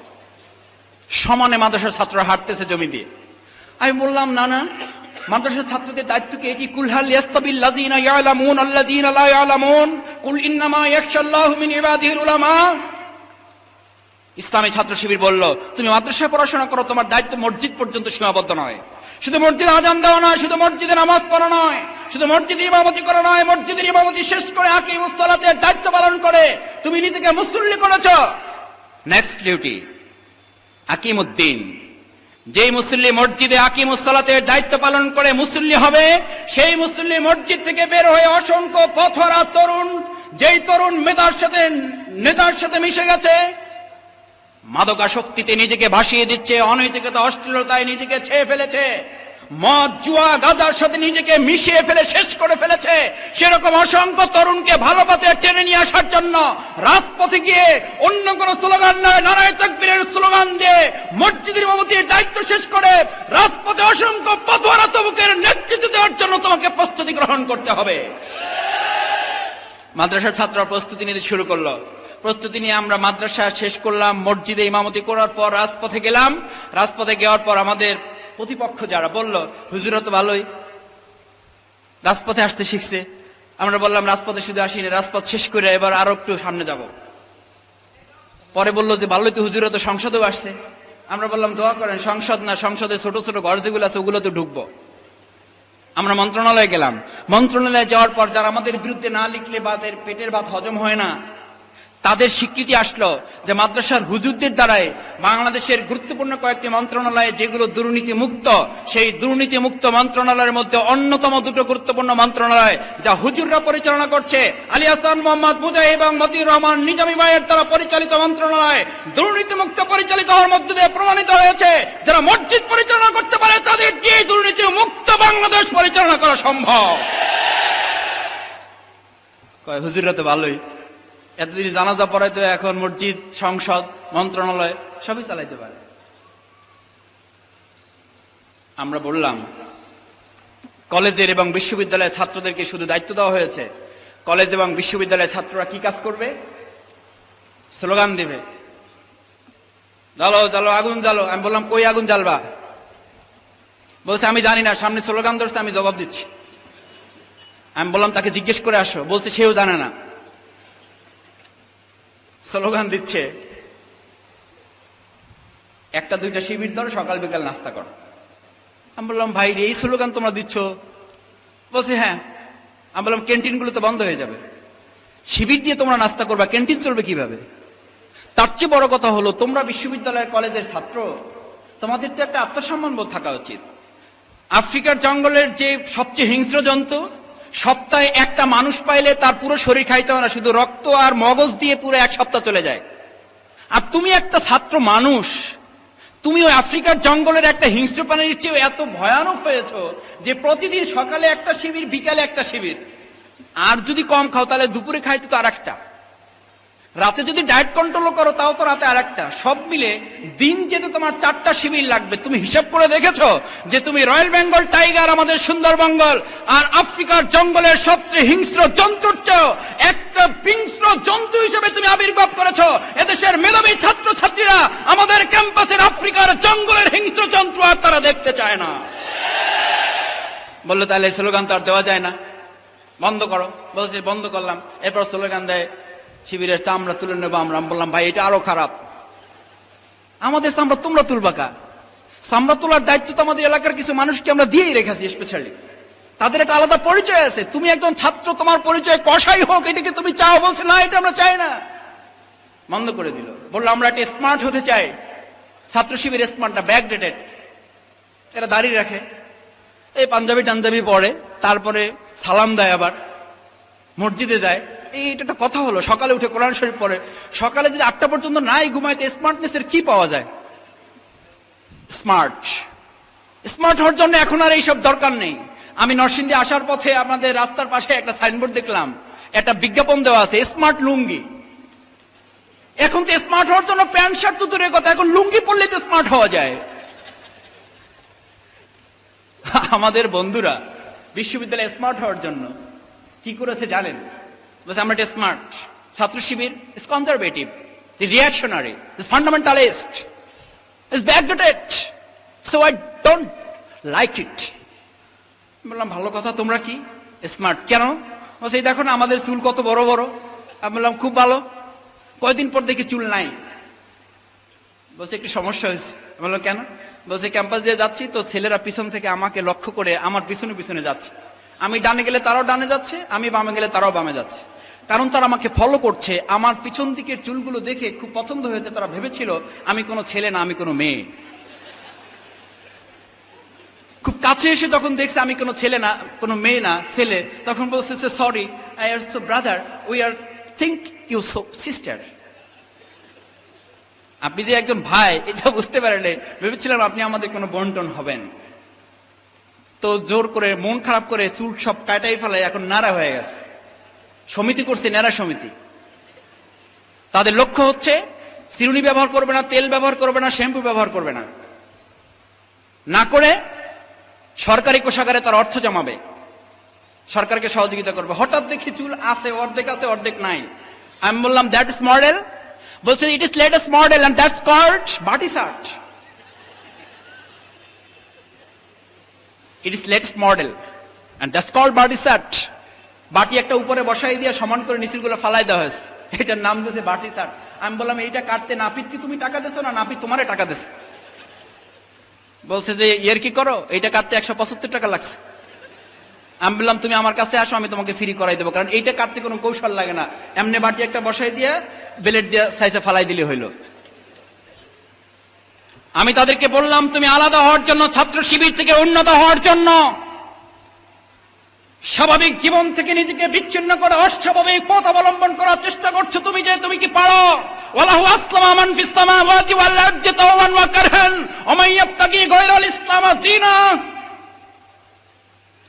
সমানে মাদ্রাসার ছাত্ররা হাঁটতেছে জমি দিয়ে। আমি বললাম, না না, মাদ্রাসার ছাত্রদের দায়িত্ব কি এটি? কুল হাল ইয়াস্তাবিল লাযিনা ইয়ালামুন আল্লাযিনা লা ইয়ালামুন কুল ইন্নামা ইয়াখশাল্লাহু মিন ইবাদিহিল উলামা। ইসলামী ছাত্র শিবির বলল, তুমি মাদ্রাসায় পড়াশোনা করো, তোমার দায়িত্ব মসজিদ পর্যন্ত সীমাবদ্ধ নয়। শুধু মসজিদে আজান দেওয়া নয়, শুধু মসজিদে নামাজ পড়া নয়, শুধু মসজিদে ইমামতি করা নয়, মসজিদের ইমামতি শেষ করে আকিমুস সালাতের দায়িত্ব পালন করে তুমি নিজেকে মুসল্লি করেছো। নেক্সট ডিউটি আকিমুদ্দিন, যেই মুসল্লি মসজিদে আকিমুস সালাতের দায়িত্ব পালন করে মুসল্লি হবে, সেই মুসল্লি মসজিদ থেকে বের হয়ে অসংখ্য পথহারা তরুণ, যেই তরুণ নেতার সাথে মিশে গেছে, মাদকাসক্তিতে নিজেকে ভাসিয়ে দিচ্ছে, অনৈতিকতা অশ্লীলতায় নিজেকে ছেয়ে ফেলেছে, মদ জুয়া গাঁজার সাথে নিজেকে মিশিয়ে ফেলে শেষ করে ফেলেছে, সেরকম অসংখ্য তরুণকে ভালো পথে টেনে নিয়ে আসার জন্য রাজপথে গিয়ে অন্য কোন স্লোগান নয়, নারায়ে তাকবীরের স্লোগান দিয়ে মসজিদের ইমামতির দায়িত্ব শেষ করে রাজপথে অসংখ্য পথহারা তবুকের নেতৃত্ব দেওয়ার জন্য তোমাকে প্রস্তুতি গ্রহণ করতে হবে। মাদ্রাসার ছাত্ররা প্রস্তুতি নিতে শুরু করলো। প্রস্তুতি নিয়ে আমরা মাদ্রাসা শেষ করলাম, মসজিদে ইমামতি করার পর রাজপথে গেলাম। রাজপথে যাওয়ার পর আমাদের প্রতিপক্ষ যারা বলল, হুজুর তো ভালোই রাজপথে আসতে শিখছে। আমরা বললাম রাজপথে শুধু আসিনি, রাজপথ শেষ করে এবার আরো একটু সামনে যাব। পরে বললো যে ভালোই তো হুজুর তো সংসদেও আসছে। আমরা বললাম দোয়া করেন, সংসদ না, সংসদে ছোট ছোট ঘর যেগুলো আছে ওগুলো তো ঢুকবো। আমরা মন্ত্রণালয়ে গেলাম। মন্ত্রণালয়ে যাওয়ার পর যারা আমাদের বিরুদ্ধে না লিখলে তাদের পেটের ভাত হজম হয় না, তাদের স্বীকৃতি আসলো যে মাদ্রাসার হুজুরদের দ্বারাই বাংলাদেশের গুরুত্বপূর্ণ কয়েকটি মন্ত্রণালয়ে যেগুলো দুর্নীতি মুক্ত, সেই দুর্নীতি মুক্ত মন্ত্রণালয়ের মধ্যে অন্যতম দুটো গুরুত্বপূর্ণ মন্ত্রণালয় যা হুজুররা পরিচালনা করছে, আলী হাসান মোহাম্মদ মুজাহিদ এবং মতিউর রহমান নিজামী ভাইয়ের দ্বারা পরিচালিত মন্ত্রণালয় দুর্নীতি মুক্ত পরিচালিত হওয়ার মধ্য দিয়ে প্রমাণিত হয়েছে যারা মসজিদ পরিচালনা করতে পারে তাদের দিয়ে দুর্নীতি মুক্ত বাংলাদেশ পরিচালনা করা সম্ভব। কয় হুজুররা তো ভালোই, এতদিন জানাজা পড়াইতো, এখন মসজিদ, সংসদ, মন্ত্রণালয় সবই চালাইতে পারে। আমরা বললাম কলেজের এবং বিশ্ববিদ্যালয়ের ছাত্রদেরকে শুধু দায়িত্ব দেওয়া হয়েছে, কলেজ এবং বিশ্ববিদ্যালয়ের ছাত্ররা কি কাজ করবে? স্লোগান দিবে, জ্বালো জ্বালো আগুন জ্বালো। আমি বললাম কই আগুন জ্বালবা? বলছে আমি জানি না, সামনে স্লোগান ধরছে আমি জবাব দিচ্ছি। আমি বললাম তাকে জিজ্ঞেস করে আসো, বলছে সেও জানে না। স্লোগান দিচ্ছে একটা দুইটা শিবির ধরো, সকাল বিকাল নাস্তা করো। আমি বললাম ভাই এই স্লোগান তোমরা দিচ্ছ? বলছে হ্যাঁ। আমি বললাম ক্যান্টিন গুলো তো বন্ধ হয়ে যাবে, শিবির দিয়ে তোমরা নাস্তা করবা, ক্যান্টিন চলবে কিভাবে? তার চেয়ে বড় কথা হলো তোমরা বিশ্ববিদ্যালয়ের কলেজের ছাত্র, তোমাদের তো একটা আত্মসম্মান বোধ থাকা উচিত। আফ্রিকার জঙ্গলের যে সবচেয়ে হিংস্র জন্তু, সপ্তাহে একটা মানুষ পাইলে তার পুরো শরীর খাইতে হয় না, শুধু রক্ত আর মগজ দিয়ে পুরো এক সপ্তাহ চলে যায়। আর তুমি একটা ছাত্র মানুষ, তুমি ওই আফ্রিকার জঙ্গলের একটা হিংস্র প্রাণীর চেয়ে এত ভয়ানক হয়েছো যে প্রতিদিন সকালে একটা শিবির, বিকালে একটা শিবির, আর যদি কম খাও তাহলে দুপুরে খাইতে তো আর একটা, রাতে যদি ডায়েট কন্ট্রোল করো তাও তো রাতে আর একটা, সব মিলে দিন যেতে তোমার 4টা শিবির লাগবে। তুমি হিসাব করে দেখেছো যে তুমি রয়্যাল বেঙ্গল টাইগার আমাদের সুন্দরবঙ্গল আর আফ্রিকার জঙ্গলের সবচেয়ে হিংস্র জন্তুর চেয়েও একটা হিংস্র জন্তু হিসেবে তুমি আবির্ভাব করেছো। এদেশের মেধাবী ছাত্র ছাত্রীরা আমাদের ক্যাম্পাসের আফ্রিকার জঙ্গলের হিংস্র জন্তু আর তারা দেখতে চায় না। বললো তাহলে স্লোগান তো আর দেওয়া যায় না, বন্ধ করো। বলছে বন্ধ করলাম। এরপর স্লোগান দেয় শিবিরের চামড়া তুলে নেবো আমরা। বললাম ভাই এটা আরো খারাপ, আমাদের চামড়া তোমরা তুলবা কা? চামড়া তোলার দায়িত্ব তো আমাদের এলাকার কিছু মানুষকে আমরা দিয়েই রেখেছি স্পেশালি, তাদের একটা আলাদা পরিচয় আছে। তুমি একজন ছাত্র, তোমার পরিচয় কষাই হোক, এটাকে তুমি চাও? বলছে না এটা আমরা চাই না, বন্ধ করে দিল। বললো আমরা একটা স্মার্ট হতে চাই। ছাত্র শিবির স্মার্টটা ব্যাকডেটেড, এরা দাঁড়িয়ে রাখে, এই পাঞ্জাবি টাঞ্জাবি পরে, তারপরে সালাম দেয়, আবার মসজিদে যায়। এইটা একটা কথা হলো? সকালে উঠে কোরআন শরীফ পড়ে, সকালে যদি 8টা পর্যন্ত নাই ঘুমাইতে স্মার্টনেসের কি পাওয়া যায়? স্মার্ট হওয়ার জন্য এখন আর এইসব দরকার নেই। আমি নরসিংদী আসার পথে আমাদের রাস্তার পাশে একটা সাইনবোর্ড দেখলাম, একটা বিজ্ঞাপন দেওয়া আছে স্মার্ট লুঙ্গি। এখন তো স্মার্ট হওয়ার জন্য প্যান্ট শার্ট তো দূরের কথা, এখন লুঙ্গি পরলে তো স্মার্ট হওয়া যায়। আমাদের বন্ধুরা বিশ্ববিদ্যালয়ে স্মার্ট হওয়ার জন্য কি করেছে জানেন? বলছে আমরা এটা smart. Chhatra Shibir is conservative, the reactionary, is fundamentalist, is backdated, so I don't like it. বললাম ভালো কথা, তোমরা কি স্মার্ট? কেন? বলছে এই দেখো না আমাদের চুল কত বড় বড়। আমি বললাম খুব ভালো। কয়দিন পর দেখি চুল নাই। বলছে একটু সমস্যা হয়েছে। আমি বললাম কেন? বলছে ক্যাম্পাস দিয়ে যাচ্ছি তো ছেলেরা পিছন থেকে আমাকে লক্ষ্য করে আমার পিছনে পিছনে যাচ্ছে, আমি ডানে গেলে তারাও ডানে যাচ্ছে, আমি বামে গেলে তারাও বামে যাচ্ছে, কারণ তারা আমাকে ফলো করছে। আমার পিছন দিকের চুলগুলো দেখে খুব পছন্দ হয়েছে, তারা ভেবেছিল আমি কোনো ছেলে না, আমি কোনো মেয়ে। কাছে এসে তখন দেখছে আমি কোনো ছেলে না, কোনো মেয়ে না, ছেলে, তখন বলছে sorry, I are so brother, we are think you so sister. আপনি যে একজন ভাই এটা বুঝতে পারেন, ভেবেছিলাম আপনি আমাদের কোনো বন্টন হবেন। তো জোর করে মন খারাপ করে চুল সব কাটাই ফেলায় এখন নাড়া হয়ে গেছে। সমিতি করছে, নাড়া সমিতি। তাদের লক্ষ্য হচ্ছে চিরুনি ব্যবহার করবে না, তেল ব্যবহার করবে না, শ্যাম্পু ব্যবহার করবে না, না করে সরকারি কোষাগারে তার অর্থ জমাবে, সরকারকে সহযোগিতা করবে। হঠাৎ দেখি চুল আছে, অর্ধেক আছে, অর্ধেক নাই। আমি বললাম দ্যাট ইজ মডেল। বলছে it is latest model and that's called বাটি shirt. It is latest model and that's called বাটি শার্ট। বাটি একটা উপরে বসাই দিয়ে সমান করে নিচের গুলো ফালাই দেওয়া হয়েছে, এটার নাম দিয়েছে বাটি শার্ট। আমি বললাম এইটা কাটতে নাপিত কি তুমি টাকা দিছো না নাপিত তোমারে টাকা দিছে? বলছে যে এর কি করো, এইটা কাটতে 175 টাকা লাগছে। আমি বললাম তুমি আমার কাছে আসো, আমি তোমাকে ফ্রি করাই দেবো, কারণ এইটা কাটতে কোনো কৌশল লাগে না, এমনি বাটি একটা বসাই দিয়ে বেলেট দিয়ে সাইজে ফালাই দিলে হইলো। আমি তাদেরকে বললাম তুমি আলাদা হওয়ার জন্য, ছাত্র শিবির থেকে উন্নত হওয়ার জন্য, স্বাভাবিক জীবন থেকে নিজেকে বিচ্ছিন্ন করে অস্বাভাবিক পথ অবলম্বন করার চেষ্টা করছো। তুমি যে তুমি কি পারো? ওয়ালাহু আসলামা মান ফিস সামাওয়াতি ওয়াল আরদি তাওয়ান ওয়া কারহান ওয়া মান ইয়াবতাগি গায়রাল ইসলাম দীনা।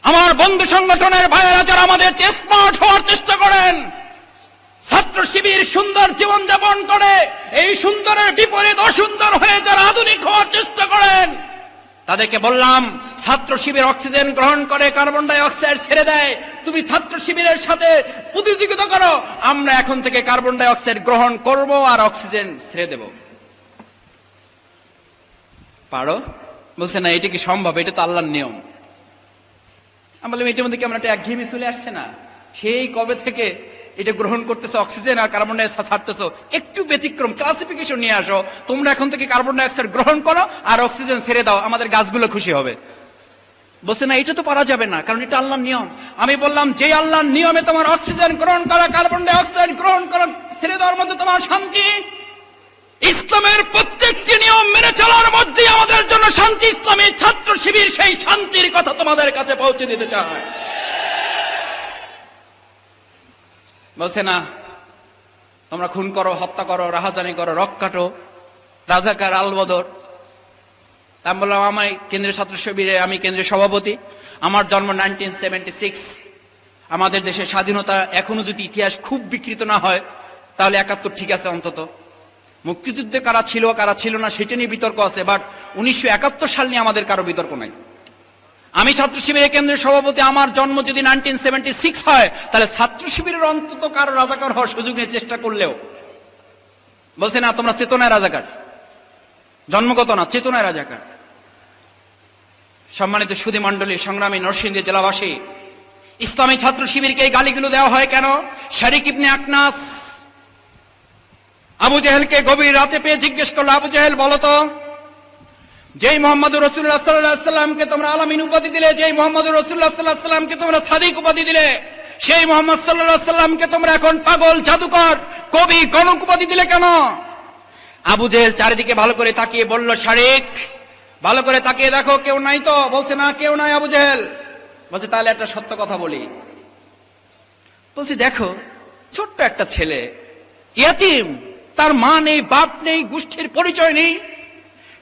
আমার বন্ধু সংগঠনের ভাইয়েরা যারা আমাদের চেয়ে স্মার্ট হওয়ার চেষ্টা করেন, ছাত্র শিবির সুন্দর জীবন যাপন করে এই সুন্দরের বিপরীত অসুন্দর হয়ে যারা আধুনিক হওয়ার চেষ্টা করেন, তাদেরকে বললাম ছাত্র শিবির অক্সিজেন গ্রহণ করে কার্বন ডাই অক্সাইড ছেড়ে দেয়, তুমি ছাত্র শিবিরের সাথে প্রতিযোগিতা করো, আমরা এখন থেকে কার্বন ডাই অক্সাইড গ্রহণ করব আর অক্সিজেন ছেড়ে দেব। পারো? বলছে না, এটা কি সম্ভব? এটা তো আল্লাহর নিয়ম। আমি বললাম এটার মধ্যে কেমন একটা একঘেয়েমি চলে আসছে না? সেই কবে থেকে এটা গ্রহণ করতেছো, অক্সিজেন আর কার্বন ডাই অক্সাইড ছাড়তেছো, একটু ব্যতিক্রম ক্লাসিফিকেশন নিয়ে আসো। তোমরা এখন থেকে কার্বন ডাই অক্সাইড গ্রহণ করো আর অক্সিজেন ছেড়ে দাও, আমাদের গাছগুলো খুশি হবে। বলছে না, এটা তো পারা যাবে না, কারণ এটা আল্লাহর নিয়ম। আমি বললাম যে আল্লাহর নিয়মে তোমার অক্সিজেন গ্রহণ করা, কার্বন ডাই অক্সাইড গ্রহণ করা, ছেড়ে দেওয়ার মধ্যে তোমার শান্তি, ইসলামের প্রত্যেকটি নিয়ম মেনে চলার মধ্যে আমাদের জন্য শান্তি। ইসলামী ছাত্র শিবির সেই শান্তির কথা তোমাদের কাছে পৌঁছে দিতে চায়। বলছে না, তোমরা খুন করো, হত্যা করো, রাহাজানি করো, রক কাটো, রাজাকার, আলবদর। আমি বললাম আমি কেন্দ্রীয় ছাত্র শিবিরে, আমি কেন্দ্রীয় সভাপতি, আমার জন্ম 1976। আমাদের দেশের স্বাধীনতা এখনো যদি ইতিহাস খুব বিকৃত না হয় তাহলে 71 ঠিক আছে অন্তত। মুক্তিযুদ্ধে কারা ছিল কারা ছিল না সেটা নিয়ে বিতর্ক আছে, বাট 1971 সাল নিয়ে আমাদের কারো বিতর্ক নাই। আমি ছাত্র শিবিরের কেন্দ্রীয় সভাপতি, আমার জন্ম যদি 1976 হয় তাহলে ছাত্র শিবিরের অন্তত কারো রাজাকার হওয়ার সুযোগ নিয়ে চেষ্টা করলেও। বলছে না, তোমরা চেতনায় রাজাকার, জন্মগত না, চেতনায় রাজাকার। সম্মানিত সুধী মণ্ডলী, সংগ্রামী নরসিংদী জেলাবাসী, ইসলামী ছাত্র শিবিরকে এই গালিগুলো দেওয়া হয় কেন? শারিক ইবনে আকনাস আবু জেহেলকে গভীর রাতে পেয়ে জিজ্ঞেস করলো, আবু জেহেল বলো তো, যেই মোহাম্মদ রাসূলুল্লাহ সাল্লাল্লাহু আলাইহি সাল্লামকে তোমরা আলামিন উপাধি দিলে, যেই মোহাম্মদ রাসূলুল্লাহ সাল্লাল্লাহু আলাইহি সাল্লামকে তোমরা সাদিক উপাধি দিলে, সেই মোহাম্মদ সাল্লাল্লাহু আলাইহি সাল্লামকে তোমরা এখন পাগল, জাদুকর, কবি, গণক উপাধি দিলে কেন? আবু জেহেল চারিদিকে ভালো করে তাকিয়ে বলল, শারিক ভালো করে তাকিয়ে দেখো, কেউ নাই তো? বলছে না, কেউ নাই। আবু জেহেল বলছে তাহলে একটা সত্য কথা বলি। বলছি দেখো, ছোট্ট একটা ছেলে, ইয়াতিম, তার মা নেই, বাপ নেই, গোষ্ঠীর পরিচয় নেই,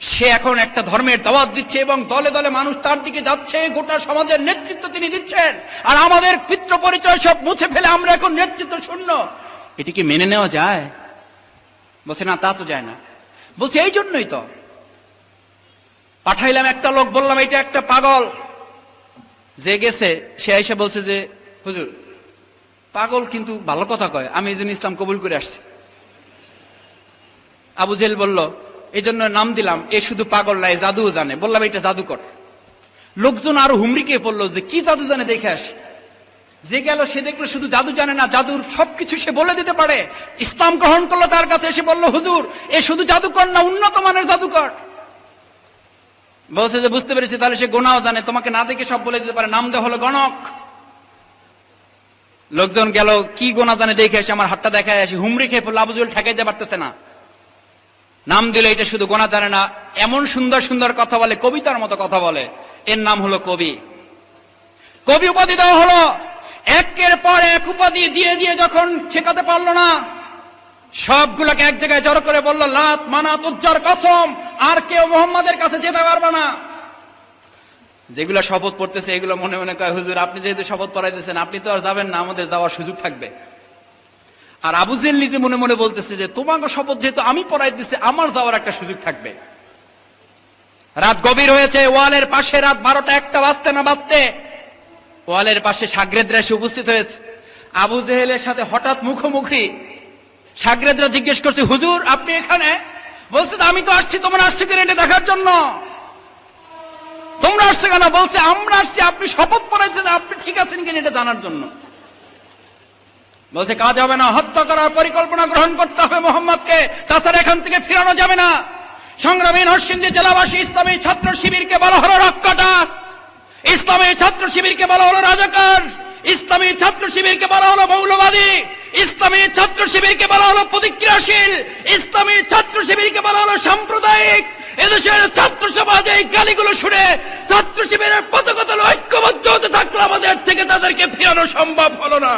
সে এখন একটা ধর্মের দাওয়াত দিচ্ছে এবং দলে দলে মানুষ তার দিকে যাচ্ছে, গোটা সমাজের নেতৃত্ব তিনি দিচ্ছেন, আর আমাদের পিতৃ পরিচয় সব মুছে ফেলে আমরা এখন নেতৃত্ব শূন্য। এটি কি মেনে নেওয়া যায়? বলছে না, তা তো যায় না। বলছে এই জন্যই তো পাঠাইলাম একটা লোক, বললাম এটা একটা পাগল, যে গেছে সে এসে বলছে যে হুজুর পাগল কিন্তু ভালো কথা কয়, আমি এই জন্য ইসলাম কবুল করে আসছি। আবু জেহেল বলল এই জন্য নাম দিলাম, এ শুধু পাগল নাই, জাদুও জানে। বললাম এটা জাদুকর। লোকজন আরো হুমড়িকে পড়লো যে কি জাদু জানে, দেখে আস। যে গেল সে দেখলো শুধু জাদু জানে না, জাদুর সবকিছু সে বলে দিতে পারে। ইসলাম গ্রহণ করলো, তার কাছে এসে বলল হুজুর এ শুধু জাদুকর না, উন্নত মানের জাদুকর। বলছে যে বুঝতে পেরেছি, তাহলে সে গোনাও জানে, তোমাকে না দেখে সব বলে দিতে পারে। নাম দেওয়া হলো গণক। লোকজন গেল, কি গোনা জানে দেখে এসে আমার হাতটা দেখায় আসি, হুমড়ি খেয়ে পড়লো। আবু জেহেল ঠেকাইতে পারতেছে না, নাম দিল এটা শুধু গোনা জানে না, এমন সুন্দর সুন্দর কথা বলে, কবিতার মতো কথা বলে, এর নাম হলো কবি। কবি উপাধি দেওয়া হলো। একের পর এক উপাধি দিয়ে দিয়ে যখন শেখাতে পারলো না, সবগুলোকে এক জায়গায় জড়ো করে বলল, লাত মানাত উজ্জার কসম, আর কেউ মোহাম্মদের কাছে যেতে পারবে না। যেগুলো শপথ পড়তেছে এগুলো মনে মনে কয়, হুজুর আপনি যেহেতু শপথ পড়াইতেছেন, আপনি তো আর যাবেন না, আমাদের যাওয়ার সুযোগ থাকবে। আর আবু জেহেল নিজে মনে মনে বলতেছে যে তোমাকে শপথ যেহেতু আমি পড়াই দিচ্ছি, আমার যাওয়ার একটা সুযোগ থাকবে। রাত গভীর হয়েছে, ওয়ালের পাশে রাত 12টা 1টা বাজতে না বাজতে ওয়ালের পাশে শাগরেদরা এসে উপস্থিত হয়েছে। আবু জেহেলের সাথে হঠাৎ মুখোমুখি। শাগরেদরা জিজ্ঞেস করছে, হুজুর আপনি এখানে? বলছে আমি তো আসছি, তোমরা আসছো কিনা এটা দেখার জন্য। তোমরা আসছো কেন? বলছে আমরা আসছি আপনি শপথ পড়াইছেন, আপনি ঠিক আছেন কিনা এটা জানার জন্য। বলছে কাজ হবে না, হত্যা করার পরিকল্পনা গ্রহণ করতে হবে মোহাম্মদকে, তাছাড়া এখান থেকে ফিরানো যাবে না। সংগ্রামী নরসিংদী জেলাবাসী, ইসলামী ছাত্র শিবিরকে বলা হলো রক্ষাটা, ইসলামী ছাত্র শিবিরকে বলা হলো রাজাকার, ইসলামী ছাত্র শিবিরকে বলা হলো মৌলবাদী, ইসলামী ছাত্র শিবিরকে বলা হলো প্রতিক্রিয়াশীল, ইসলামী ছাত্র শিবিরকে বলা হলো সাম্প্রদায়িক। এদেশের ছাত্র সমাজ এই গালিগুলো শুনে ছাত্র শিবিরের পতাকা তলে ঐক্যবদ্ধ হতে থাকলে আমাদের থেকে তাদেরকে ফিরানো সম্ভব হলো না।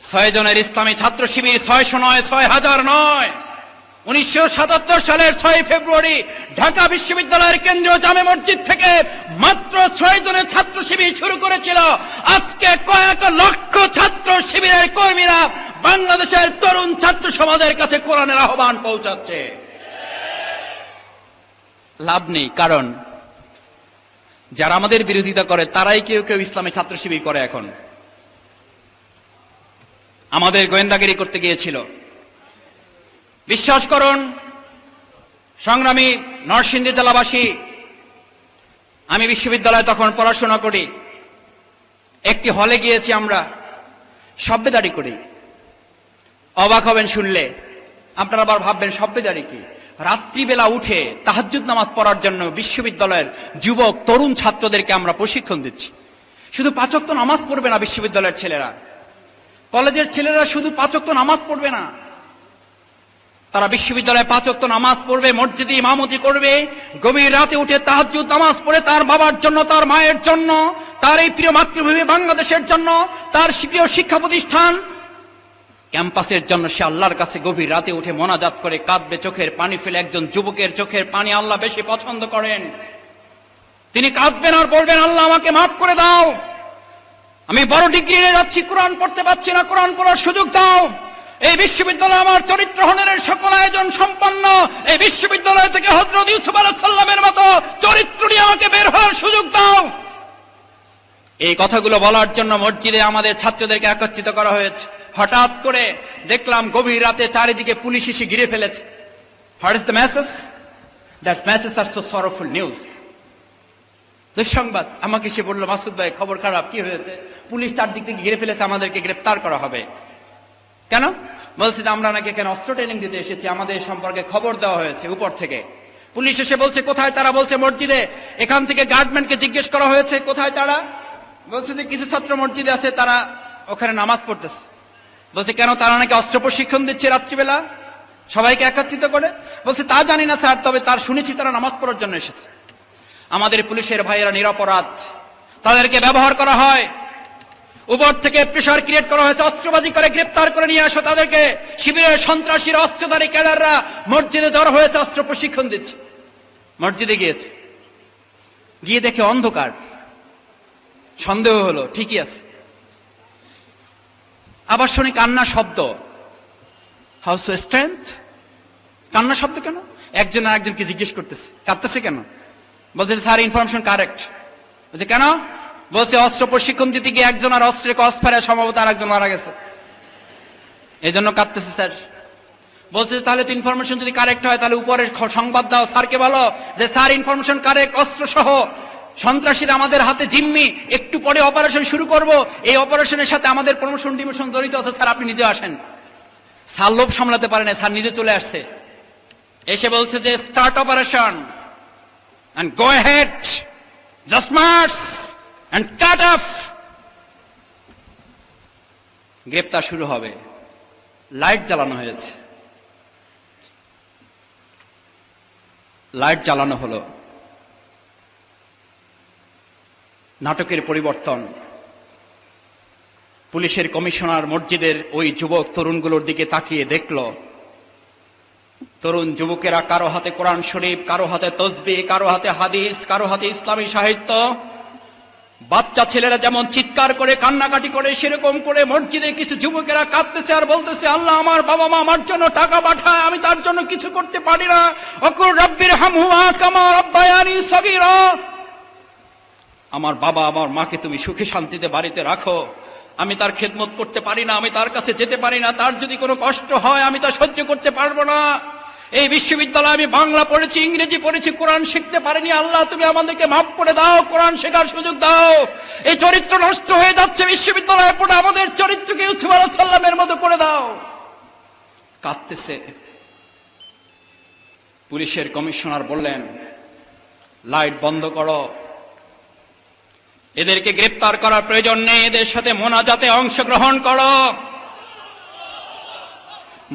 6 জনের ইসলামী ছাত্র শিবির 600 নয়, 6000 নয়। 1977 সালের 6 ফেব্রুয়ারি ঢাকা বিশ্ববিদ্যালয়ের কেন্দ্রীয় জামে মসজিদ থেকে মাত্র 6 জনের ছাত্র শিবির শুরু করেছিল। আজকে কয়েক লক্ষ ছাত্র শিবিরের কর্মীরা বাংলাদেশের তরুণ ছাত্র সমাজের কাছে কোরআনের আহ্বান পৌঁছাচ্ছে। লাভ নেই, কারণ যারা আমাদের বিরোধিতা করে তারাই কেউ কেউ ইসলামী ছাত্র শিবির করে। এখন আমাদের গোয়েন্দাগিরি করতে গিয়েছিল। বিশ্বাস করুন সংগ্রামী নরসিংদী জেলাবাসী, আমি বিশ্ববিদ্যালয়ে তখন পড়াশোনা করি। একটি হলে গিয়েছি আমরা, সভ্যদারি করি। অবাক হবেন শুনলে, আপনারা আবার ভাববেন সভ্যদারি কি। রাত্রিবেলা উঠে তাহাজ্জুদ নামাজ পড়ার জন্য বিশ্ববিদ্যালয়ের যুবক তরুণ ছাত্রদেরকে আমরা প্রশিক্ষণ দিচ্ছি। শুধু 5 ওয়াক্ত নামাজ পড়বে না বিশ্ববিদ্যালয়ের ছেলেরা, কলেজের ছেলেরা শুধু 5 ওয়াক্ত নামাজ পড়বে না, তারা বিশ্ববিদ্যালয়ে 5 ওয়াক্ত নামাজ পড়বে, মসজিদে ইমামতি করবে, গভীর রাতে উঠে তাহাজ্জুদ নামাজ পড়ে তার বাবার জন্য, তার মায়ের জন্য, তার এই প্রিয় মাতৃভূমি বাংলাদেশের জন্য, তার প্রিয় শিক্ষা প্রতিষ্ঠান ক্যাম্পাসের জন্য সে আল্লাহর কাছে গভীর রাতে উঠে মোনাজাত করে কাঁদবে, চোখের পানি ফেলে। একজন যুবকের চোখের পানি আল্লাহ বেশি পছন্দ করেন। তিনি কাঁদবেন আর বলবেন, আল্লাহ আমাকে মাফ করে দাও, আমি বড় ডিগ্রি নিয়ে যাচ্ছি, কোরআন পড়তে পারছি না, কোরআন পড়ার সুযোগ দাও। এই বিশ্ববিদ্যালয় আমার চরিত্র হননের সকল আয়োজন সম্পন্ন। এই বিশ্ববিদ্যালয় থেকে হযরত ইউসুফ আলাইহিস সালামের মতো চরিত্র নিয়ে আমাকে বের হওয়ার সুযোগ দাও। এই কথাগুলো বলার জন্য মসজিদে আমাদের ছাত্রদেরকে একত্রিত করা হয়েছে। হঠাৎ করে দেখলাম গভীর রাতে চারিদিকে পুলিশ এসে ঘিরে ফেলেছে। What is the message? That message are so sorrowful news. দুঃসংবাদ। আমাকে সে বলল, মাসুদ ভাই খবর খারাপ, কি হয়েছে? পুলিশ চারদিক থেকে ঘিরে ফেলেছে, আমাদেরকে গ্রেফতার করা হবে। কেন? বলছে যে আমরা নাকি এখানে অস্ত্র ট্রেনিং দিতে এসেছি, আমাদের সম্পর্কে খবর দেওয়া হয়েছে উপর থেকে। পুলিশ এসে বলছে কোথায় তারা? বলছে মসজিদে। এখান থেকে গার্ডম্যানকে জিজ্ঞেস করা হয়েছে কোথায় তারা? বলছে যে কিছু ছাত্র মসজিদে আছে, তারা ওখানে নামাজ পড়তেছে। বলছে কেন? তারা নাকি অস্ত্র প্রশিক্ষণ দিচ্ছে রাত্রিবেলা সবাইকে একত্রিত করে। বলছে তা জানি না স্যার, তবে তার শুনেছি তারা নামাজ পড়ার জন্য এসেছে। আমাদের পুলিশের ভাইয়েরা নিরপরাধ, তাদেরকে ব্যবহার করা হয়, উপর থেকে প্রেসার ক্রিয়েট করা হয়েছে, অস্ত্রবাজি করে গ্রেপ্তার করে নিয়ে আসো তাদেরকে। শিবিরের সন্ত্রাসীরা, অস্ত্রধারী ক্যাডাররা মসজিদে জড়ো হয়েছে, অস্ত্র প্রশিক্ষণ দিচ্ছে। মসজিদে গিয়েছে, গিয়ে দেখে অন্ধকার। সন্দেহ হলো ঠিকই আছে। আবার শুনি কান্না শব্দ। How so strength? কান্না শব্দ কেন? একজন আর একজনকে জিজ্ঞেস করতেছে কাঁদতেছে কেন? বলছে স্যার ইনফরমেশন কারেক্ট। বলছে কেন? বলছে অস্ত্র প্রশিক্ষণ দিতে গিয়ে একজন আর অস্ত্রে ক্রস ফায়ারে সম্ভবত আর একজন মারা গেছে, এই জন্য কাঁদতেছে স্যার। বলছে তাহলে তো ইনফরমেশন যদি কারেক্ট হয় তাহলে উপরে সংবাদ দাও, স্যারকে বলো যে স্যার ইনফরমেশন কারেক্ট, অস্ত্র সহ সন্ত্রাসীরা আমাদের হাতে জিম্মি, একটু পরে অপারেশন শুরু করব, এই অপারেশনের সাথে আমাদের প্রমোশন ডিমোশন জড়িত আছে, স্যার আপনি নিজে আসেন। স্যার লোভ সামলাতে পারে না, স্যার নিজে চলে আসছে। এসে বলছে যে start operation and go ahead, just march and cut off. গ্রেপ্তার শুরু হবে। লাইট জ্বালানো হয়েছে। লাইট জ্বালানো হলো, নাটকের পরিবর্তন। পুলিশের কমিশনার মসজিদের ওই যুবক তরুণগুলোর দিকে তাকিয়ে দেখল, তরুণ যুবকেরা কারো হাতে কোরআন শরীফ, কারো হাতে তসবিহ, কারো হাতে হাদিস, কারো হাতে ইসলামী সাহিত্য। বাচ্চা ছেলেরা যেমন চিৎকার করে কান্নাকাটি করে, সেরকম করে মসজিদে কিছু যুবকেরা কাঁদতেছে আর বলতেছে, আল্লাহ আমার বাবা মা আমার জন্য টাকা পাঠায়, আমি তার জন্য কিছু করতে পারি না। অকুর রব্বির হামহুমা কামা রাব্বায়ানি সগীরা, আমার বাবা আমার মাকে তুমি সুখে শান্তিতে বাড়িতে রাখো, আমি তার খেদমত করতে পারি না, আমি তার কাছে যেতে পারি না, তার যদি কোনো কষ্ট হয় আমি তা সহ্য করতে পারবো না। এই বিশ্ববিদ্যালয়ে আমি বাংলা পড়েছি, ইংরেজি পড়েছি, কোরআন শিখতে পারিনি, আল্লাহ তুমি আমাদেরকে মাফ করে দাও, কোরআন শেখার সুযোগ দাও। এই চরিত্র নষ্ট হয়ে যাচ্ছে, বিশ্ববিদ্যালয়ে পড়ে আমাদের চরিত্রকে ইউসুফ আলাইহিস সালামের মতো করে দাও। কাঁদতেছে। পুলিশের কমিশনার বললেন, লাইট বন্ধ করো, এদেরকে গ্রেফতার করার প্রয়োজন নেই, এদের সাথে মোনাজাতে অংশগ্রহণ করো,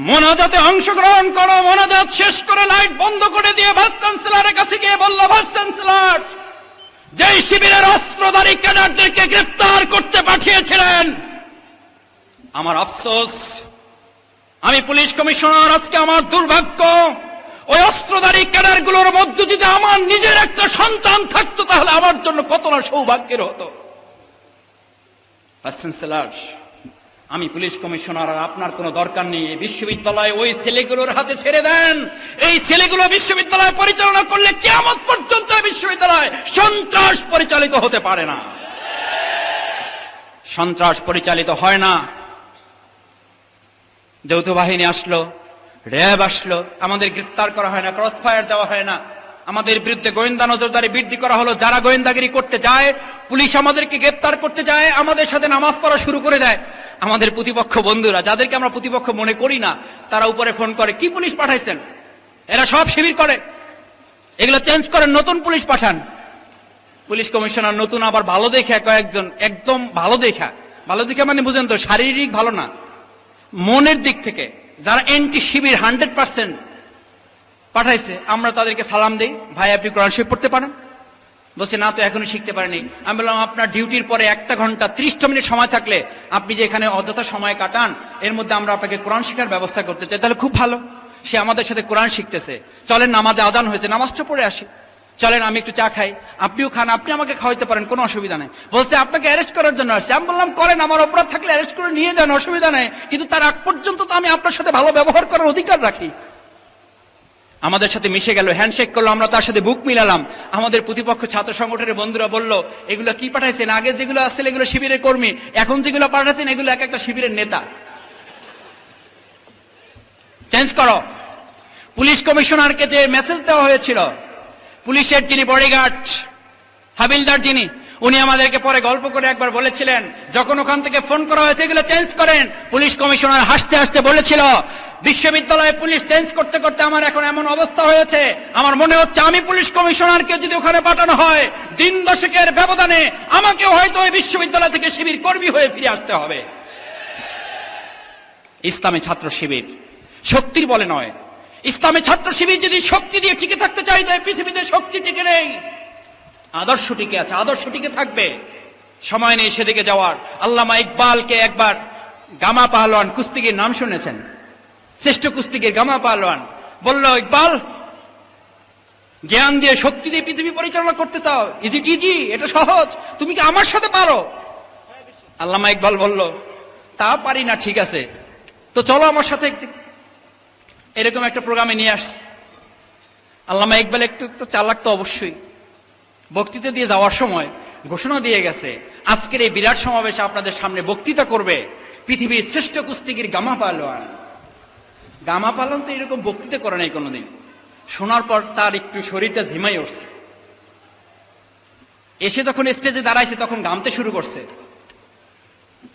মোনাজাতে অংশগ্রহণ করো। মোনাজাত শেষ করে লাইট বন্ধ করে দিয়ে ভাইস চ্যান্সেলরের কাছে গিয়ে বলল, ভাইস চ্যান্সেলর, যেই শিবিরের অস্ত্রধারী ক্যাডারদেরকে গ্রেফতার করতে পাঠিয়েছিলেন, আমার আফসোস, আমি পুলিশ কমিশনার, আজকে আমার দুর্ভাগ্য, ওই অস্ত্রধারী ক্যাডারগুলোর মধ্যে যদি আমার নিজের একটা সন্তান থাকতো তাহলে আমার জন্য কত না সৌভাগ্যের হতো। ভাইস চ্যান্সেলর, আমি পুলিশ কমিশনার, আর আপনার কোনো দরকার নেই, এই বিশ্ববিদ্যালয় ওই ছেলেগুলোর হাতে ছেড়ে দেন। এই ছেলেগুলো বিশ্ববিদ্যালয় পরিচালনা করলে কিয়ামত পর্যন্ত বিশ্ববিদ্যালয় সন্ত্রাস পরিচালিত হতে পারে না। সন্ত্রাস পরিচালিত হয় না। যৌথ বাহিনী আসলো, র্যাব আসলো, আমাদের গ্রেফতার করা হয় না, ক্রস ফায়ার দেওয়া হয় না, আমাদের বিরুদ্ধে গোয়েন্দা নজরদারি বৃদ্ধি করা হলো। যারা গোয়েন্দাগিরি করতে যায়, পুলিশ আমাদেরকে গ্রেফতার করতে যায়, আমাদের সাথে নামাজ পড়া শুরু করে দেয়। আমাদের প্রতিপক্ষ বন্ধুরা, যাদেরকে আমরা প্রতিপক্ষ মনে করি না, তারা উপরে ফোন করে, কি পুলিশ পাঠাইছেন, এরা সব শিবির করে, এগুলো চেঞ্জ করেন, নতুন পুলিশ পাঠান। পুলিশ কমিশনার নতুন আবার ভালো দেখে কয়েকজন, একদম ভালো দেখা মানে বুঝেন তো, শারীরিক ভালো না, মনের দিক থেকে যারা এন্টি শিবির 100% পাঠাইছে, আমরা তাদেরকে সালাম দেই, ভাই আপনি কোরআন শরীফ পড়তে পারেন? বলছে না তো এখনো শিখতে পারেনি। আমি বললাম, আপনার ডিউটির পরে 1 ঘন্টা 30 মিনিট সময় থাকলে আপনি যে এখানে অযথা সময় কাটান, এর মধ্যে আমরা আপনাকে কোরআন শেখার ব্যবস্থা করতে চাই। তাহলে খুব ভালো, সে আমাদের সাথে কোরআন শিখতেছে। চলেন, নামাজে আজান হয়েছে, নামাজটা পড়ে আসি, চলেন আমি একটু চা খাই, আপনিও খান, আপনি আমাকে খাওয়াইতে পারেন, কোনো অসুবিধা নেই। বলছে আপনাকে অ্যারেস্ট করার জন্য আসছে। আমি বললাম, করেন, আমার অপরাধ থাকলে অ্যারেস্ট করে নিয়ে যান, অসুবিধা নেই, কিন্তু তার আগ পর্যন্ত তো আমি আপনার সাথে ভালো ব্যবহার করার অধিকার রাখি। আমাদের সাথে মিশে গেল, হ্যান্ডশেক করলো, আমরা তার সাথে বুক মিলালাম। আমাদের প্রতিপক্ষ ছাত্র সংগঠনের বন্ধুরা বলল, এগুলো কি পাঠাইছেন? আগে যেগুলো আসছিল এগুলো শিবিরের কর্মী, এখন যেগুলো পাঠাচ্ছেন এগুলো এক একটা শিবিরের নেতা। চেঞ্জ করো। পুলিশ কমিশনারকে যে মেসেজ দেওয়া হয়েছিল, পুলিশের যিনি বডিগার্ড, হাবিলদার যিনি, উনি আমাদেরকে পরে গল্প করে একবার বলেছিলেন, যখন ওখান থেকে ফোন করা হয়েছে এগুলো চেঞ্জ করেন, পুলিশ কমিশনার হাসতে হাসতে বলেছিল, বিশ্ববিদ্যালয়ে পুলিশ চেঞ্জ করতে করতে আমার এখন এমন অবস্থা হয়েছে, আমার মনে হচ্ছে আমি পুলিশ কমিশনারকে যদি ওখানে পাঠানো হয়, দিন দশেকের ব্যবধানে আমাকেও হয়তো ওই বিশ্ববিদ্যালয় থেকে শিবির কর্মী হয়ে ফিরে আসতে হবে। ইসলামী ছাত্র শিবির শক্তির বলে নয়, ইসলামী ছাত্র শিবির যদি শক্তি দিয়ে টিকে থাকতে চাই, তাই পৃথিবীতে শক্তি টিকে নেই, আদর্শ টিকে আছে, আদর্শ টিকে থাকবে। সময় নেই সেদিকে যাওয়ার। আল্লামা ইকবালকে একবার গামা পাহলোয়ান, কুস্তিগির নাম শুনেছেন, শ্রেষ্ঠ কুস্তিগির গামা পাহলোয়ান, বলল, ইকবাল, জ্ঞান দিয়ে শক্তি দিয়ে পৃথিবী পরিচালনা করতে চাও, ইজ ইট ইজি, এটা সহজ, তুমি কি আমার সাথে পারো? আল্লামা ইকবাল বলল, তা পারি না, ঠিক আছে, তো চলো আমার সাথে একদিন। এরকম একটা প্রোগ্রামে নিয়ে আসছে। আল্লামা ইকবাল একটু তো চালাক তো অবশ্যই, বক্তৃতা দিয়ে যাওয়ার সময় ঘোষণা দিয়ে গেছে, আজকের এই বিরাট সমাবেশে আপনাদের সামনে বক্তৃতা করবে পৃথিবীর শ্রেষ্ঠ কুস্তিগির গামা পাহলোয়ান। গামা পাহলোয়ান তো এরকম বক্তৃতা করে নাই কোনোদিন। শোনার পর তার একটু শরীরটা ঝিমাই উঠছে, এসে যখন স্টেজে দাঁড়াইছে তখন ঘামতে শুরু করছে।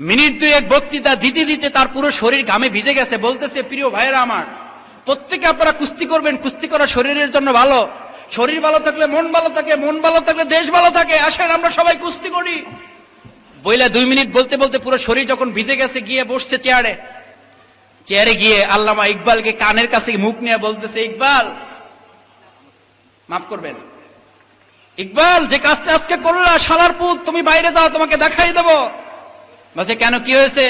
মিনিট 2 বক্তৃতা দিতে দিতে তার পুরো শরীর ঘামে ভিজে গেছে। বলতেছে, প্রিয় ভাইয়েরা আমার, প্রত্যেকে আপনারা কুস্তি করবেন, কুস্তি করা শরীরের জন্য ভালো, শরীর ভালো থাকলে মন ভালো থাকে, মন ভালো থাকলে দেশ ভালো থাকে, আসেন আমরা সবাই কুস্তি করি। বইলা 2 মিনিট বলতে বলতে পুরো শরীর যখন ভিজে গেছে, গিয়ে বসছে চেয়ারে গিয়ে আল্লামা ইকবালকে কানের কাছে মুখ নিয়ে বলতেছে, ইকবাল, মাফ করবেন ইকবাল, যে কাজটা আজকে করলা শালার পুত, তুমি বাইরে যাও, তোমাকে দেখাই দেব। বলছে কেন, কি হয়েছে?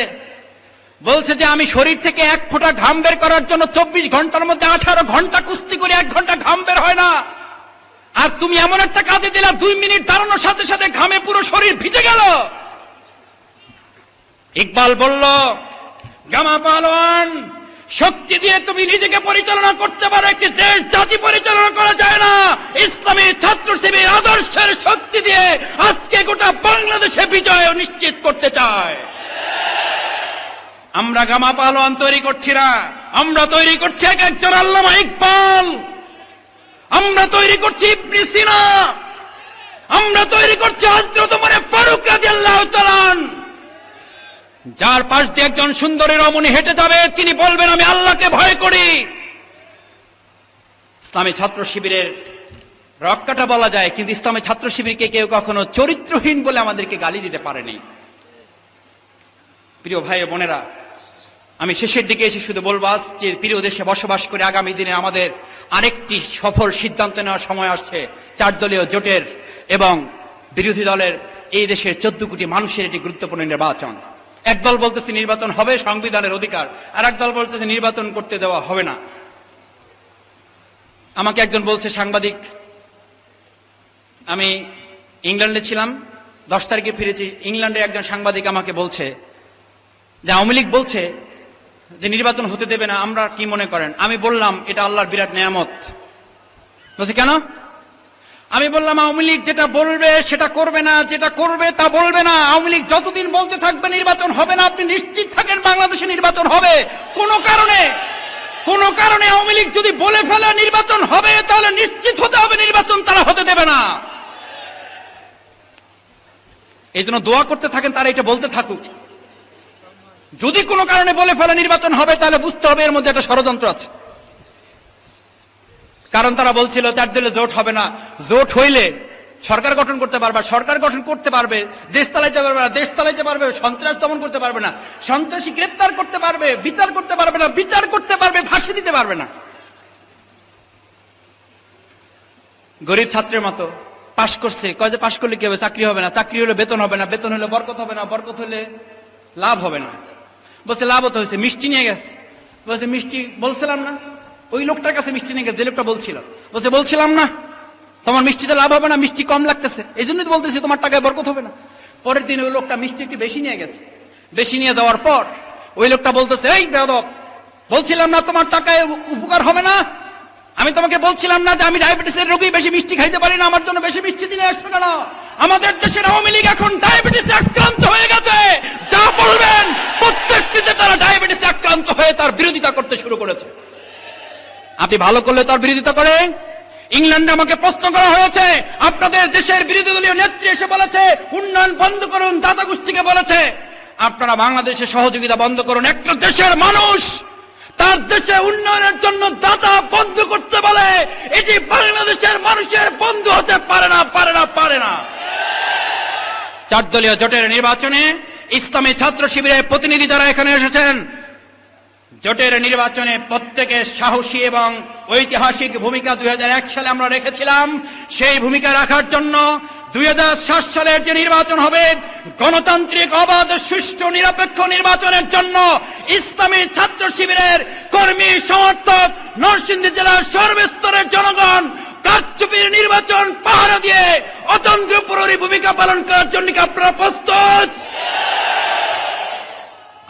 বলছে যে আমি শরীর থেকে এক ফোঁটা ঘাম বের করার জন্য 24 ঘন্টার মধ্যে 18 ঘন্টা কুস্তি করে 1 ঘন্টা ঘাম বের হয় না, আর তুমি এমন একটা কাজে দিলা 2 মিনিট দাঁড়ানোর সাথে সাথে ঘামে পুরো শরীর ভিজে গেল। ইকবাল বলল, গামা পালোয়ান, শক্তি দিয়ে তুমি নিজেকে পরিচালনা করতে পারো, একটি দেশ জাতি পরিচালনা করা যায় না। ইসলামী ছাত্র শিবির আদর্শের শক্তি দিয়ে আজকে গোটা বাংলাদেশে বিজয় নিশ্চিত করতে চায়। আমরা গামা পালোয়ান তৈরি করছি না, আমরা তৈরি করছি এক একজন আল্লামা ইকবাল, আমরা তৈরি করছি ইবনে সিনা, আমরা তৈরি করছি হযরত ওমর ফারুক রাদিয়াল্লাহু তাআলা আনহু। যার পাশ দিয়ে একজন সুন্দরী রমণী হেঁটে যাবে, তিনি বলবেন আমি আল্লাহকে ভয় করি। ইসলামী ছাত্র শিবিরের রক্ষাটা বলা যায়, কিন্তু ইসলামী ছাত্র শিবিরকে কেউ কখনো চরিত্রহীন বলে আমাদেরকে গালি দিতে পারেনি। প্রিয় ভাই ও বোনেরা, আমি শেষের দিকে এসে শুধু বলবো, যে প্রিয় দেশে বসবাস করে আগামী দিনে আমাদের আরেকটি সফল সিদ্ধান্ত নেওয়ার সময় আসছে। 4 দলীয় জোটের এবং বিরোধী দলের এই দেশের 14 কোটি মানুষের একটি গুরুত্বপূর্ণ নির্বাচন। এক দল বলতেছে নির্বাচন হবে, সংবিধানের অধিকার, আর এক দল বলতেছে নির্বাচন করতে দেওয়া হবে না। আমাকে একজন বলছে, সাংবাদিক, আমি ইংল্যান্ডে ছিলাম, 10 তারিখে ফিরেছি, ইংল্যান্ডের একজন সাংবাদিক আমাকে বলছে যে আওয়ামী লীগ বলছে যে নির্বাচন হতে দেবে না, আমরা কি মনে করেন? আমি বললাম এটা আল্লাহর বিরাট নেয়ামত। বলছে কেন? আমি বললাম আওয়ামী লীগ যেটা বলবে সেটা করবে না, যেটা করবে তা বলবে না। আওয়ামী লীগ যতদিন বলতে থাকবে নির্বাচন হবে না, আপনি নিশ্চিত থাকেন বাংলাদেশে নির্বাচন হবে। কোন কারণে আওয়ামী লীগ যদি বলে ফেলে নির্বাচন হবে, তাহলে নিশ্চিত হতে হবে নির্বাচন তারা হতে দেবে না। এই জন্য দোয়া করতে থাকেন তারা এটা বলতে থাকুক। যদি কোনো কারণে বলে ফেলে নির্বাচন হবে, তাহলে বুঝতে হবে এর মধ্যে একটা ষড়যন্ত্র আছে। কারণ তারা বলছিল 4 দলে জোট হবে না, জোট হইলে সরকার গঠন করতে পারবে, সরকার গঠন করতে পারবে, দেশ চালাইতে পারবে না, দেশ চালাইতে পারবে, সন্ত্রাস দমন করতে পারবে না, সন্ত্রাসী গ্রেপ্তার করতে পারবে, বিচার করতে পারবে না, বিচার করতে পারবে, ফাঁসি দিতে পারবে না। গরিব ছাত্রের মতো পাশ করছে, কয় যে পাশ করলে কি হবে? চাকরি হবে না, চাকরি হলে বেতন হবে না, বেতন হলে বরকত হবে না, বরকত হলে লাভ হবে না। বলছে লাভ হতে হয়েছে, মিষ্টি নিয়ে গেছে। বলছে মিষ্টি বলছিলাম না, ওই লোকটার কাছে মিষ্টি নিয়ে গেছে যে লোকটা বলছিল। বলছে বলছিলাম না তোমার মিষ্টিতে লাভ হবে না, মিষ্টি কম লাগতেছে, এই জন্যই তো বলতেছি তোমার টাকায় বরকত হবে না। পরের দিন ওই লোকটা মিষ্টি একটু বেশি নিয়ে গেছে। বেশি নিয়ে যাওয়ার পর ওই লোকটা বলতেছে, এই বেয়াদব, বলছিলাম না তোমার টাকায় উপকার হবে না? আমি তোমাকে বলছিলাম না যে আমি ডায়াবেটিসের রোগী, বেশি মিষ্টি খাইতে পারি না, আমার জন্য বেশি মিষ্টি দিনে আসবে কেন? আমাদের দেশের আওয়ামী লীগ এখন ডায়াবেটিসে আক্রান্ত হয়ে গেছে। যা বলবেন প্রত্যেকটিতে তারা ডায়াবেটিসে আক্রান্ত হয়ে তার বিরোধিতা করতে শুরু করেছে। আপনি ভালো করলে তার বিরোধিতা করে। ইংল্যান্ডে আমাকে প্রশ্ন করা হয়েছে, আপনাদের দেশের বিরোধী দলীয় নেত্রী এসে বলেছে উন্নয়ন বন্ধ করুন, দাতা গোষ্ঠীকে বলেছে আপনারা বাংলাদেশের সহযোগিতা বন্ধ করুন। একটা দেশের মানুষ তার দেশে উন্নয়নের জন্য দাতা বন্ধ করতে বলে, এটি বাংলাদেশের মানুষের বন্ধু হতে পারে না, পারে না, পারে না। 4 দলীয় জোটের নির্বাচনে ইসলামী ছাত্র শিবিরের প্রতিনিধি যারা এখানে এসেছেন, জোটের নির্বাচনে প্রত্যেকের সাহসী এবং ঐতিহাসিক ভূমিকা 2001 সালে আমরা রেখেছিলাম। সেই ভূমিকা রাখার জন্য 2007 সালের যে নির্বাচন হবে, গণতান্ত্রিক, অবাধ, সুষ্ঠু, নিরপেক্ষ নির্বাচনের জন্য ইসলামী ছাত্র শিবিরের কর্মী, সমর্থক, নরসিংদী জেলার সর্বস্তরের জনগণ কারচুপির নির্বাচন পাহারা দিয়ে অতন্ত্র প্রহরী ভূমিকা পালন করার জন্য কি আপনারা প্রস্তুত?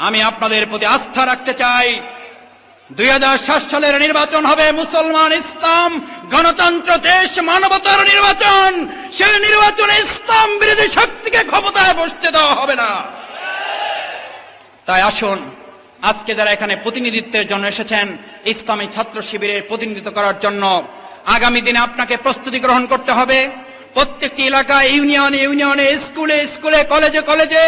আমি আপনাদের প্রতি আস্থা রাখতে চাই। 2007 সালের নির্বাচন হবে মুসলমান, ইসলাম, গণতন্ত্র, দেশ, মানবতার নির্বাচন। সেই নির্বাচনে ইসলাম বিরোধী শক্তিকে ক্ষমতায় বসতে দেওয়া হবে না। তাই আসুন, আজকে যারা এখানে প্রতিনিধিত্বের জন্য এসেছেন, ইসলামী ছাত্র শিবিরের প্রতিনিধিত্ব করার জন্য, আগামী দিনে আপনাকে প্রস্তুতি গ্রহণ করতে হবে। প্রত্যেকটি এলাকায়, ইউনিয়নে ইউনিয়নে, স্কুলে স্কুলে, কলেজে কলেজে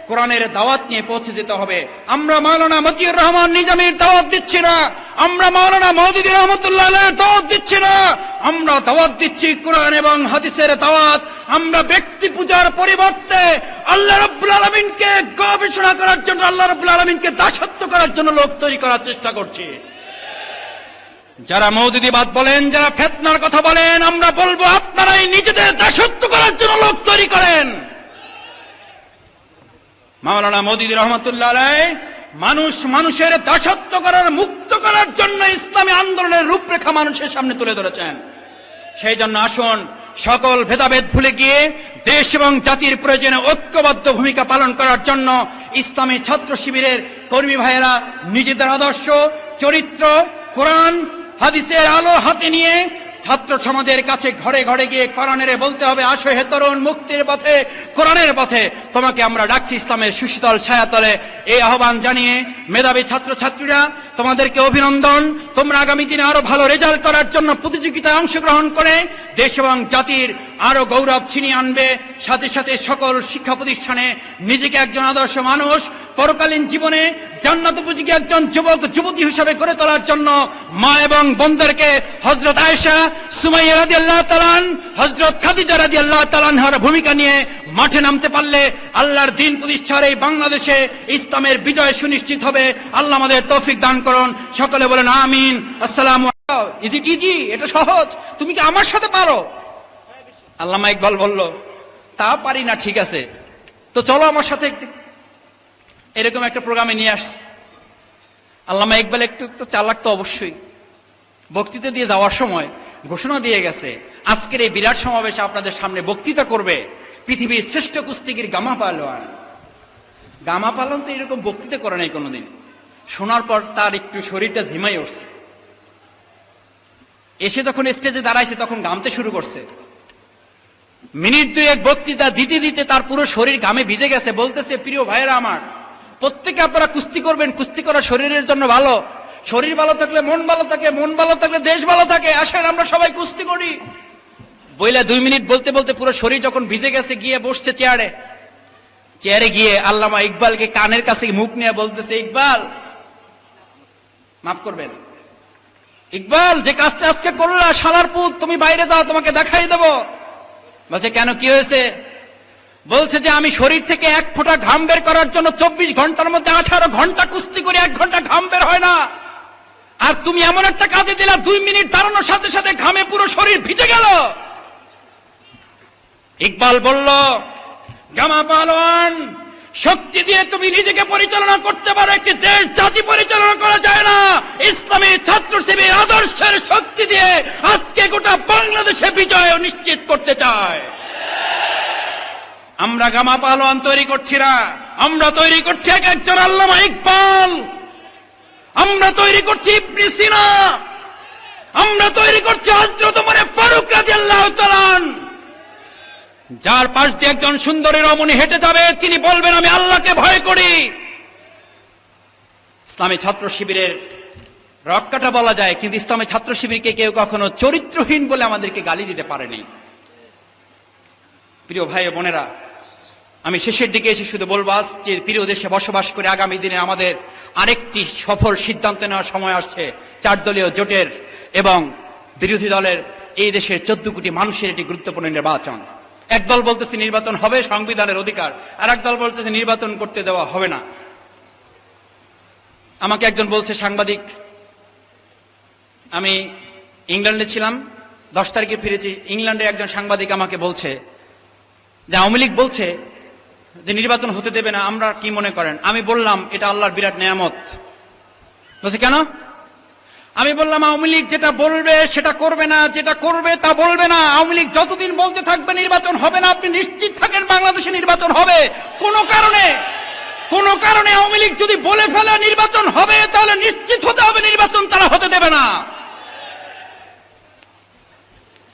কোরআনের দাওয়াত নিয়ে পৌঁছে দিতে হবে। আমরা মাওলানা মতিউর রহমান নিজামীর দাওয়াত দিচ্ছি না, আমরা মাওলানা মওদুদী রহমাতুল্লাহর দাওয়াত দিচ্ছি না, আমরা দাওয়াত দিচ্ছি কোরআন এবং হাদিসের দাওয়াত। আমরা ব্যক্তি পূজার পরিবর্তে আল্লাহ রাব্বুল আলামিনকে গবেষণা করার জন্য, আল্লাহ রাব্বুল আলামিনকে দাসত্ব করার জন্য লোক তৈরি করার চেষ্টা করছি। যারা মৌদুদিবাদ বলেন, যারা ফিতনার কথা বলেন, আমরা বলবো আপনারাই নিজেদের দাসত্ব করার জন্য লোক তৈরি করেন। মাওলানা মওদুদি রহমাতুল্লাহ আলাইহি মানুষের দাসত্ব করার, মুক্ত করার জন্য ইসলামী আন্দোলনের রূপরেখা মানুষের সামনে তুলে ধরেছেন। সেই জন্য আসুন সকল ভেদাভেদ ভুলে গিয়ে দেশ এবং জাতির প্রয়োজনে ঐক্যবদ্ধ ভূমিকা পালন করার জন্য ইসলামী ছাত্র শিবিরের কর্মী ভাইয়েরা নিজেদের আদর্শ, চরিত্র, কোরআন হাদিসের আলো হাতে নিয়ে ছাত্র সমাজের কাছে ঘরে ঘরে গিয়ে কোরআনের বলতে হবে, আসো হে তরুণ, মুক্তির পথে, কোরআনের পথে তোমাকে আমরা ডাকছি ইসলামের সুশীতল ছায়াতলে। এই আহ্বান জানিয়ে মেধাবী ছাত্রছাত্রীরা তোমাদেরকে অভিনন্দন। তোমরা আগামী দিনে আরো ভালো রেজাল্ট করার জন্য প্রতিযোগিতায় অংশগ্রহণ করে দেশ এবং জাতির আরো গৌরব ছিনিয়ে আনবে। সাথে সাথে সকল শিক্ষা প্রতিষ্ঠানে নিজেকে একজন আদর্শ মানুষ, পরকালীন জীবনে জান্নাত উপযোগী একজন যুবক যুবতী হিসেবে গড়ে তোলার জন্য মা এবং বোনদেরকে হযরত আয়েশা, সুমাইয়া রাদিয়াল্লাহু তাআলা, হযরত খাদিজা রাদিয়াল্লাহু তাআলা আনহার ভূমিকা নিয়ে মাঠে নামতে পারলে আল্লাহর দ্বীন প্রতিষ্ঠার এই বাংলাদেশে ইসলামের বিজয় সুনিশ্চিত হবে। আল্লাহ আমাদের তৌফিক দান করুন। সকলে বলেন আমিন। আসসালামু আলাইকুম। Is it easy? এটা সহজ, তুমি কি আমার সাথে পারো? আল্লামা ইকবাল বলল, তা পারি না, ঠিক আছে, তো চলো আমার সাথে। এরকম একটা প্রোগ্রামে নিয়ে আসছে। আল্লামা ইকবাল একটু তো চালাক তো অবশ্যই। বক্তৃতা দিয়ে যাওয়ার সময় ঘোষণা দিয়ে গেছে, আজকের এই বিরাট সমাবেশে আপনাদের সামনে বক্তৃতা করবে পৃথিবীর শ্রেষ্ঠ কুস্তিগির গামা পালোয়ান। গামা পালন তো এরকম বক্তৃতা করে নাই কোনোদিন। শোনার পর তার একটু শরীরটা ঝিমাই উঠছে। এসে যখন স্টেজে দাঁড়াইছে তখন ঘামতে শুরু করছে। মিনিট দুয়েক বক্তৃতা দিতে দিতে তার পুরো শরীর ঘামে ভিজে গেছে। বলতেছে, প্রিয় ভাইয়েরা আমার, প্রত্যেকে আপনারা কুস্তি করবেন, কুস্তি করা শরীরের জন্য ভালো। শরীর ভালো থাকলে মন ভালো থাকে, মন ভালো থাকলে দেশ ভালো থাকে। আসেন আমরা সবাই কুস্তি করি। বইলা 2 মিনিট বলতে বলতে পুরো শরীর যখন ভিজে গেছে, গিয়ে বসছে চেয়ারে গিয়ে আল্লামা ইকবালকে কানের কাছে মুখ নিয়ে বলতেছে, ইকবাল মাফ করবেন, ইকবাল যে কাজটা আজকে করলা, শালার পুত, তুমি বাইরে যাও, তোমাকে দেখাই দেবো। বলছে, কেন, কি হয়েছে? বলছে যে আমি শরীর থেকে 1 ফোঁটা ঘাম বের করার জন্য 24 ঘন্টার মধ্যে 18 ঘন্টা কুস্তি করে 1 ঘন্টা ঘাম বের হয় না। আর তুমি এমন একটা কাজে দিলা, 2 মিনিট দাঁড়ানোর সাথে সাথে ঘামে পুরো শরীর ভিজে গেল। ইকবাল বলল, গামা পালোয়ান, শক্তি দিয়ে তুমি নিজেকে পরিচালনা করতে পারো, একটি দেশ জাতি পরিচালনা করা যায় না। ইসলামী ছাত্র শিবির আদর্শের শক্তি দিয়ে আজকে গোটা বাংলাদেশে বিজয় নিশ্চিত করতে চায়। আমরা গামা পালোয়ান তৈরি করছি না, আমরা তৈরি করছি এক একজন আল্লামা ইকবাল, আমরা তৈরি করছি ইবনে সিনা, আমরা তৈরি করছি হযরত ওমর ফারুক রাদিয়াল্লাহু তাআলা। যার পাশ দিয়ে একজন সুন্দরী রমণী হেঁটে যাবে, তিনি বলবেন, আমি আল্লাহকে ভয় করি। ইসলামী ছাত্র শিবিরের রক্ষাটা বলা যায়, কিন্তু ইসলামী ছাত্র শিবিরকে কেউ কখনো চরিত্রহীন বলে আমাদেরকে গালি দিতে পারেনি। প্রিয় ভাই ও বোনেরা, আমি শেষের দিকে এসে শুধু বলবো, আজ যে প্রিয় দেশে বসবাস করে আগামী দিনে আমাদের আরেকটি সফল সিদ্ধান্ত নেওয়ার সময় আসছে। 4 দলীয় জোটের এবং বিরোধী দলের এই দেশের 14 কোটি মানুষের একটি গুরুত্বপূর্ণ নির্বাচন। এক দল বলতেছে নির্বাচন হবে, সংবিধানের অধিকার, আর এক দল বলতেছে নির্বাচন করতে দেওয়া হবে না। আমাকে একজন বলছে, সাংবাদিক, আমি ইংল্যান্ডে ছিলাম, 10 তারিখে ফিরেছি। ইংল্যান্ডের একজন সাংবাদিক আমাকে বলছে যে আওয়ামী লীগ বলছে যে নির্বাচন হতে দেবে না, আমরা কি মনে করেন? আমি বললাম, এটা আল্লাহর বিরাট নেয়ামত। বলছে, কেন? আমি বললাম, আওয়ামী লীগ যেটা বলবে সেটা করবে না, যেটা করবে তা বলবে না। আওয়ামী লীগ যতদিন বলতে থাকবে নির্বাচন হবে না, আপনি নিশ্চিত থাকেন বাংলাদেশে নির্বাচন হবে। কোন কারণে আওয়ামী লীগ যদি বলে ফেলে নির্বাচন হবে, তাহলে নিশ্চিত হতে হবে নির্বাচন তারা হতে দেবে না।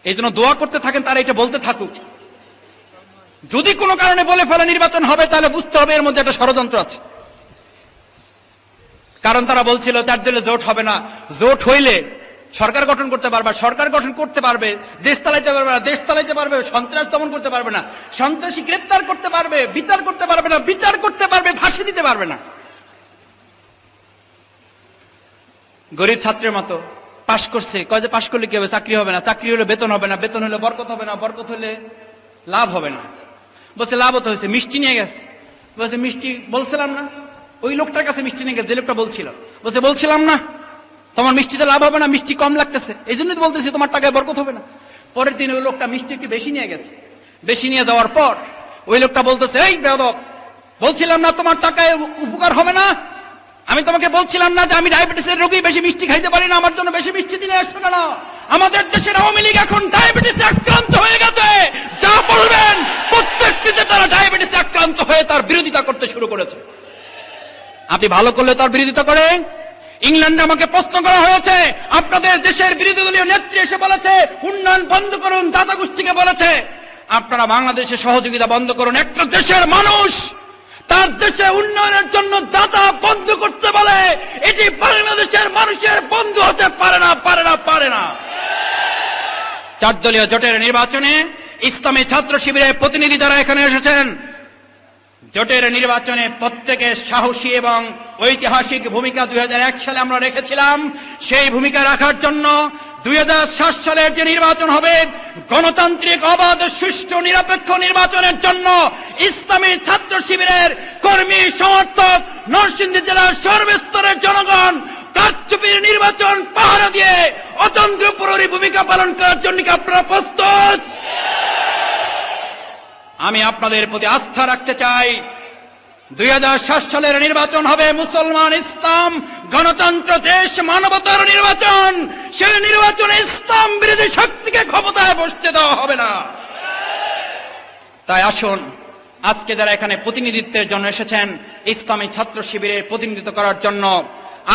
এই জন্য দোয়া করতে থাকেন, তারা এটা বলতে থাকুক। যদি কোনো কারণে বলে ফেলে নির্বাচন হবে, তাহলে বুঝতে হবে এর মধ্যে একটা ষড়যন্ত্র আছে। কারণ তারা বলছিল 4 দলে জোট হবে না, জোট হইলে সরকার গঠন করতে পারবে, সরকার গঠন করতে পারবে, দেশ চালাইতে পারবে না, দেশ চালাইতে পারবে, সন্ত্রাস দমন করতে পারবে না, সন্ত্রাসী গ্রেপ্তার করতে পারবে, বিচার করতে পারবে না, বিচার করতে পারবে, ফাঁসি দিতে পারবে না। গরিব ছাত্রের মতো পাশ করছে, কয় যে পাশ করলে কি হবে? চাকরি হবে না, চাকরি হলে বেতন হবে না, বেতন হলে বরকত হবে না, বরকত হলে লাভ হবে না। বলছে লাভ হতে হয়েছে, মিষ্টি নিয়ে গেছে। বলছে, মিষ্টি বলছিলাম না? ওই লোকটার কাছে মিষ্টি নিয়ে গেছে যে লোকটা বলছিল। বলছে, বলছিলাম না? তোমার মিষ্টিতে লাভ হবে না, মিষ্টি কম লাগতেছে, এই জন্যই তো বলতেছি তোমার টাকায় বরকত হবে না। পরের দিন ওই লোকটা মিষ্টি একটু বেশি নিয়ে গেছে। বেশি নিয়ে যাওয়ার পর ওই লোকটা বলতেছে, এই বেয়াদব, বলছিলাম না তোমার টাকায় উপকার হবে না? আমি তোমাকে বলছিলাম না যে আমি ডায়াবেটিসের রোগী, বেশি মিষ্টি খাইতে পারি না, আমার জন্য বেশি মিষ্টি দিনে আসছো কেন? আমাদের দেশের আওয়ামী লীগ এখন ডায়াবেটিসে আক্রান্ত হয়ে গেছে। যা বলবেন প্রত্যেকটিতে তারা ডায়াবেটিসে আক্রান্ত হয়ে তার বিরোধিতা করতে শুরু করেছে। আপনি ভালো করলে তার বিরোধিতা করে। ইংল্যান্ডে আমাকে প্রশ্ন করা হয়েছে, আপনাদের দেশের বিরোধী দলীয় নেত্রী এসে বলেছে উন্নয়ন বন্ধ করুন, দাতা গোষ্ঠীকে বলেছে আপনারা বাংলাদেশের সহযোগিতা বন্ধ করুন। একটা দেশের মানুষ তার দেশে উন্নয়নের জন্য দাতা বন্ধ করতে বলে, এটি বাংলাদেশের মানুষের বন্ধু হতে পারে না, পারে না, পারে না। 4 দলীয় জোটের নির্বাচনে ইসলামী ছাত্র শিবিরের প্রতিনিধি যারা এখানে এসেছেন, জোটের নির্বাচনে প্রত্যেকের সাহসী এবং ঐতিহাসিক ভূমিকা 2001 সালে আমরা রেখেছিলাম। সেই ভূমিকা রাখার জন্য 2007 সালের যে নির্বাচন হবে, গণতান্ত্রিক, অবাধ, সুষ্ঠু, নিরপেক্ষ নির্বাচনের জন্য ইসলামী ছাত্র শিবিরের কর্মী, সমর্থক, নরসিংদী জেলার সর্বস্তরের জনগণ কারচুপির নির্বাচন পাহারা দিয়ে অতন্ত্র প্রহরী ভূমিকা পালন করার জন্য কি আপনারা প্রস্তুত? আমি আপনাদের প্রতি আস্থা রাখতে চাই। 2007 সালের নির্বাচন হবে মুসলমান, ইসলাম, গণতন্ত্র, দেশ, মানবতার নির্বাচন। সেই নির্বাচনে ইসলাম বিরোধী শক্তিকে ক্ষমতায় বসতে দেওয়া হবে না। তাই আসুন, আজকে যারা এখানে প্রতিনিধিত্বের জন্য এসেছেন, ইসলামী ছাত্র শিবিরের প্রতিনিধিত্ব করার জন্য,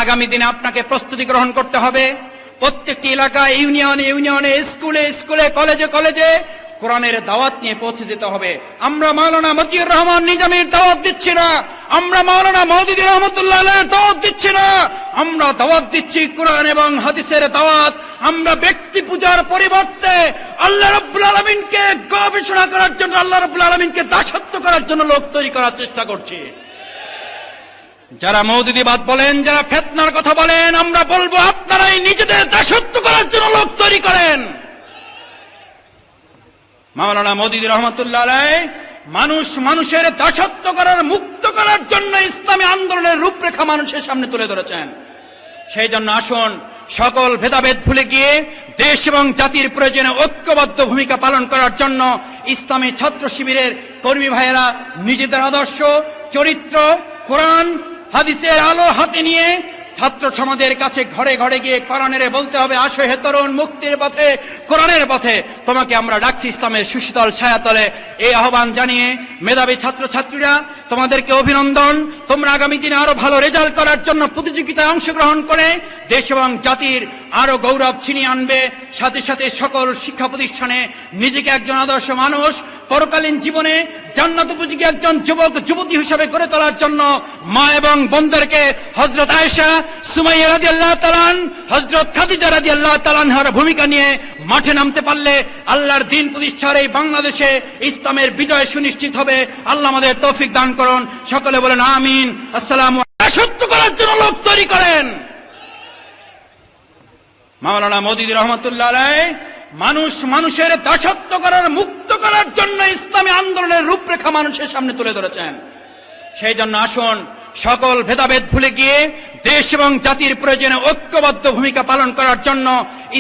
আগামী দিনে আপনাকে প্রস্তুতি গ্রহণ করতে হবে। প্রত্যেকটি এলাকায়, ইউনিয়নে ইউনিয়নে, স্কুলে স্কুলে, কলেজে কলেজে কোরআনের দাওয়াত নিয়ে পৌঁছে যেতে হবে। আমরা মাওলানা মতিউর রহমান নিজামীর দাওয়াত দিচ্ছি না, আমরা মাওলানা মওদুদী রহমাতুল্লাহ আলাইহির দাওয়াত দিচ্ছি না, আমরা দাওয়াত দিচ্ছি কোরআন এবং হাদিসের দাওয়াত। আমরা ব্যক্তি পূজার পরিবর্তে আল্লাহ রাব্বুল আলামিনকে গবেষণা করার জন্য, আল্লাহ রাব্বুল আলামিনকে দাসত্ব করার জন্য লোক তৈরি করার চেষ্টা করছি। যারা মওদুদীবাদ বলেন, যারা ফিতনার কথা বলেন, আমরা বলবো আপনারাই নিজেদের দাসত্ব করার জন্য লোক তৈরি করেন। মাওলানা মওদুদী রহমাতুল্লাহ আলাইহি মানুষ মানুষের দাসত্ব করার, মুক্ত করার জন্য ইসলামী আন্দোলনের রূপরেখা মানুষের সামনে তুলে ধরেছেন। সেই জন্য আসুন, সকল ভেদাভেদ ভুলে গিয়ে দেশ এবং জাতির প্রয়োজনে ঐক্যবদ্ধ ভূমিকা পালন করার জন্য ইসলামী ছাত্র শিবিরের কর্মী ভাইয়েরা নিজেদের আদর্শ, চরিত্র, কোরআন হাদিসের আলো হাতে নিয়ে ছাত্র সমাজের কাছে ঘরে ঘরে গিয়ে কোরআনের বলতে হবে, আসো হে তরুণ, মুক্তির পথে, কোরআনের পথে তোমাকে আমরা ডাকছি ইসলামের সুশীতল ছায়াতলে। এই আহ্বান জানিয়ে মেধাবী ছাত্র ছাত্রীরা, তোমাদেরকে অভিনন্দন। তোমরা আগামী দিনে আরো ভালো রেজাল্ট করার জন্য প্রতিযোগিতায় অংশগ্রহণ করে দেশ এবং জাতির আরো গৌরব ছিনিয়ে আনবে। সাথে সাথে সকল শিক্ষা প্রতিষ্ঠানে নিজেকে একজন আদর্শ মানুষ, পরকালীন জীবনে জান্নাত উপযোগী একজন যুবক যুবতী হিসেবে গড়ে তোলার জন্য মা এবং বোনদেরকে হযরত আয়েশা, সুমাইয়া রাদিয়াল্লাহু তাআলা, হযরত খাদিজা রাদিয়াল্লাহু তাআলার ভূমিকা নিয়ে মাঠে নামতে পারলে আল্লাহর দ্বীন প্রতিষ্ঠার এই বাংলাদেশে ইসলামের বিজয় সুনিশ্চিত হবে। আল্লাহ আমাদের তৌফিক দান করুন। সকলে বলেন আমিন। আসসালামু আলাইকুম। সত্য করার জন্য লোক তৈরি করেন। মাওলানা মওদুদী রহমাতুল্লাহ আলাইহি মানুষ মানুষের দাসত্ব করার, মুক্ত করার জন্য ইসলামী আন্দোলনের রূপরেখা মানুষের সামনে তুলে ধরেছেন। সেই জন্য আসুন, সকল ভেদাভেদ ভুলে গিয়ে দেশ এবং জাতির প্রয়োজনে ঐক্যবদ্ধ ভূমিকা পালন করার জন্য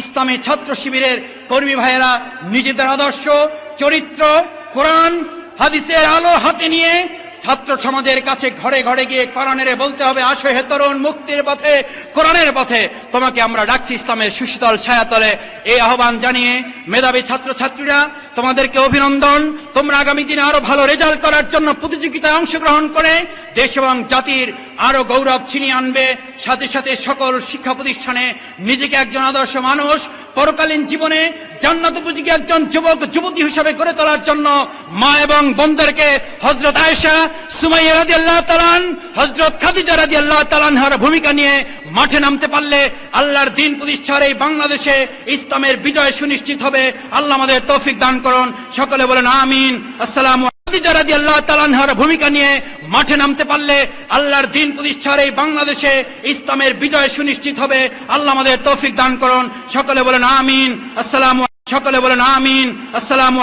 ইসলামী ছাত্র শিবিরের কর্মী ভাইয়েরা নিজেদের আদর্শ, চরিত্র, কোরআন হাদিসের আলো হাতে নিয়ে ছাত্র সমাজের কাছে ঘরে ঘরে গিয়ে কোরআনের বলতে হবে, আসো হে তরুণ, মুক্তির পথে, কোরআনের পথে তোমাকে আমরা ডাকছি ইসলামের সুশীতল ছায়াতলে। এই আহ্বান জানিয়ে মেধাবী ছাত্র ছাত্রীরা, তোমাদেরকে অভিনন্দন। তোমরা আগামী দিনে আরো ভালো রেজাল্ট করার জন্য প্রতিযোগিতায় অংশগ্রহণ করে দেশ এবং জাতির আরো গৌরব ছিনিয়ে আনবে। সাথে সাথে সকল শিক্ষা প্রতিষ্ঠানে নিজেকে একজন আদর্শ মানুষ, পরকালীন জীবনে জান্নাত উপযোগী একজন যুবক যুবতী হিসেবে গড়ে তোলার জন্য মা এবং বোনদেরকে হযরত আয়েশা, সুমাইয়া রাদিয়াল্লাহু তাআলা, হযরত খাদিজা রাদিয়াল্লাহু তাআলার ভূমিকা নিয়ে মাঠে নামতে পারলে আল্লাহর দ্বীন প্রতিষ্ঠার এই বাংলাদেশে ইসলামের বিজয় সুনিশ্চিত হবে। আল্লাহ আমাদের তৌফিক দান করুন। সকলে বলেন আমিন। আসসালামু আলাইকুম। খাদিজা রাদিয়াল্লাহু তাআলার ভূমিকা নিয়ে মাঠে নামতে পারলে আল্লাহর দ্বীন প্রতিষ্ঠার এই বাংলাদেশে ইসলামের বিজয় সুনিশ্চিত হবে। আল্লাহ আমাদের তৌফিক দান করুন। সকলে বলেন আমিন। আসসালামু, সকলে বলেন আমিন। আসসালামু।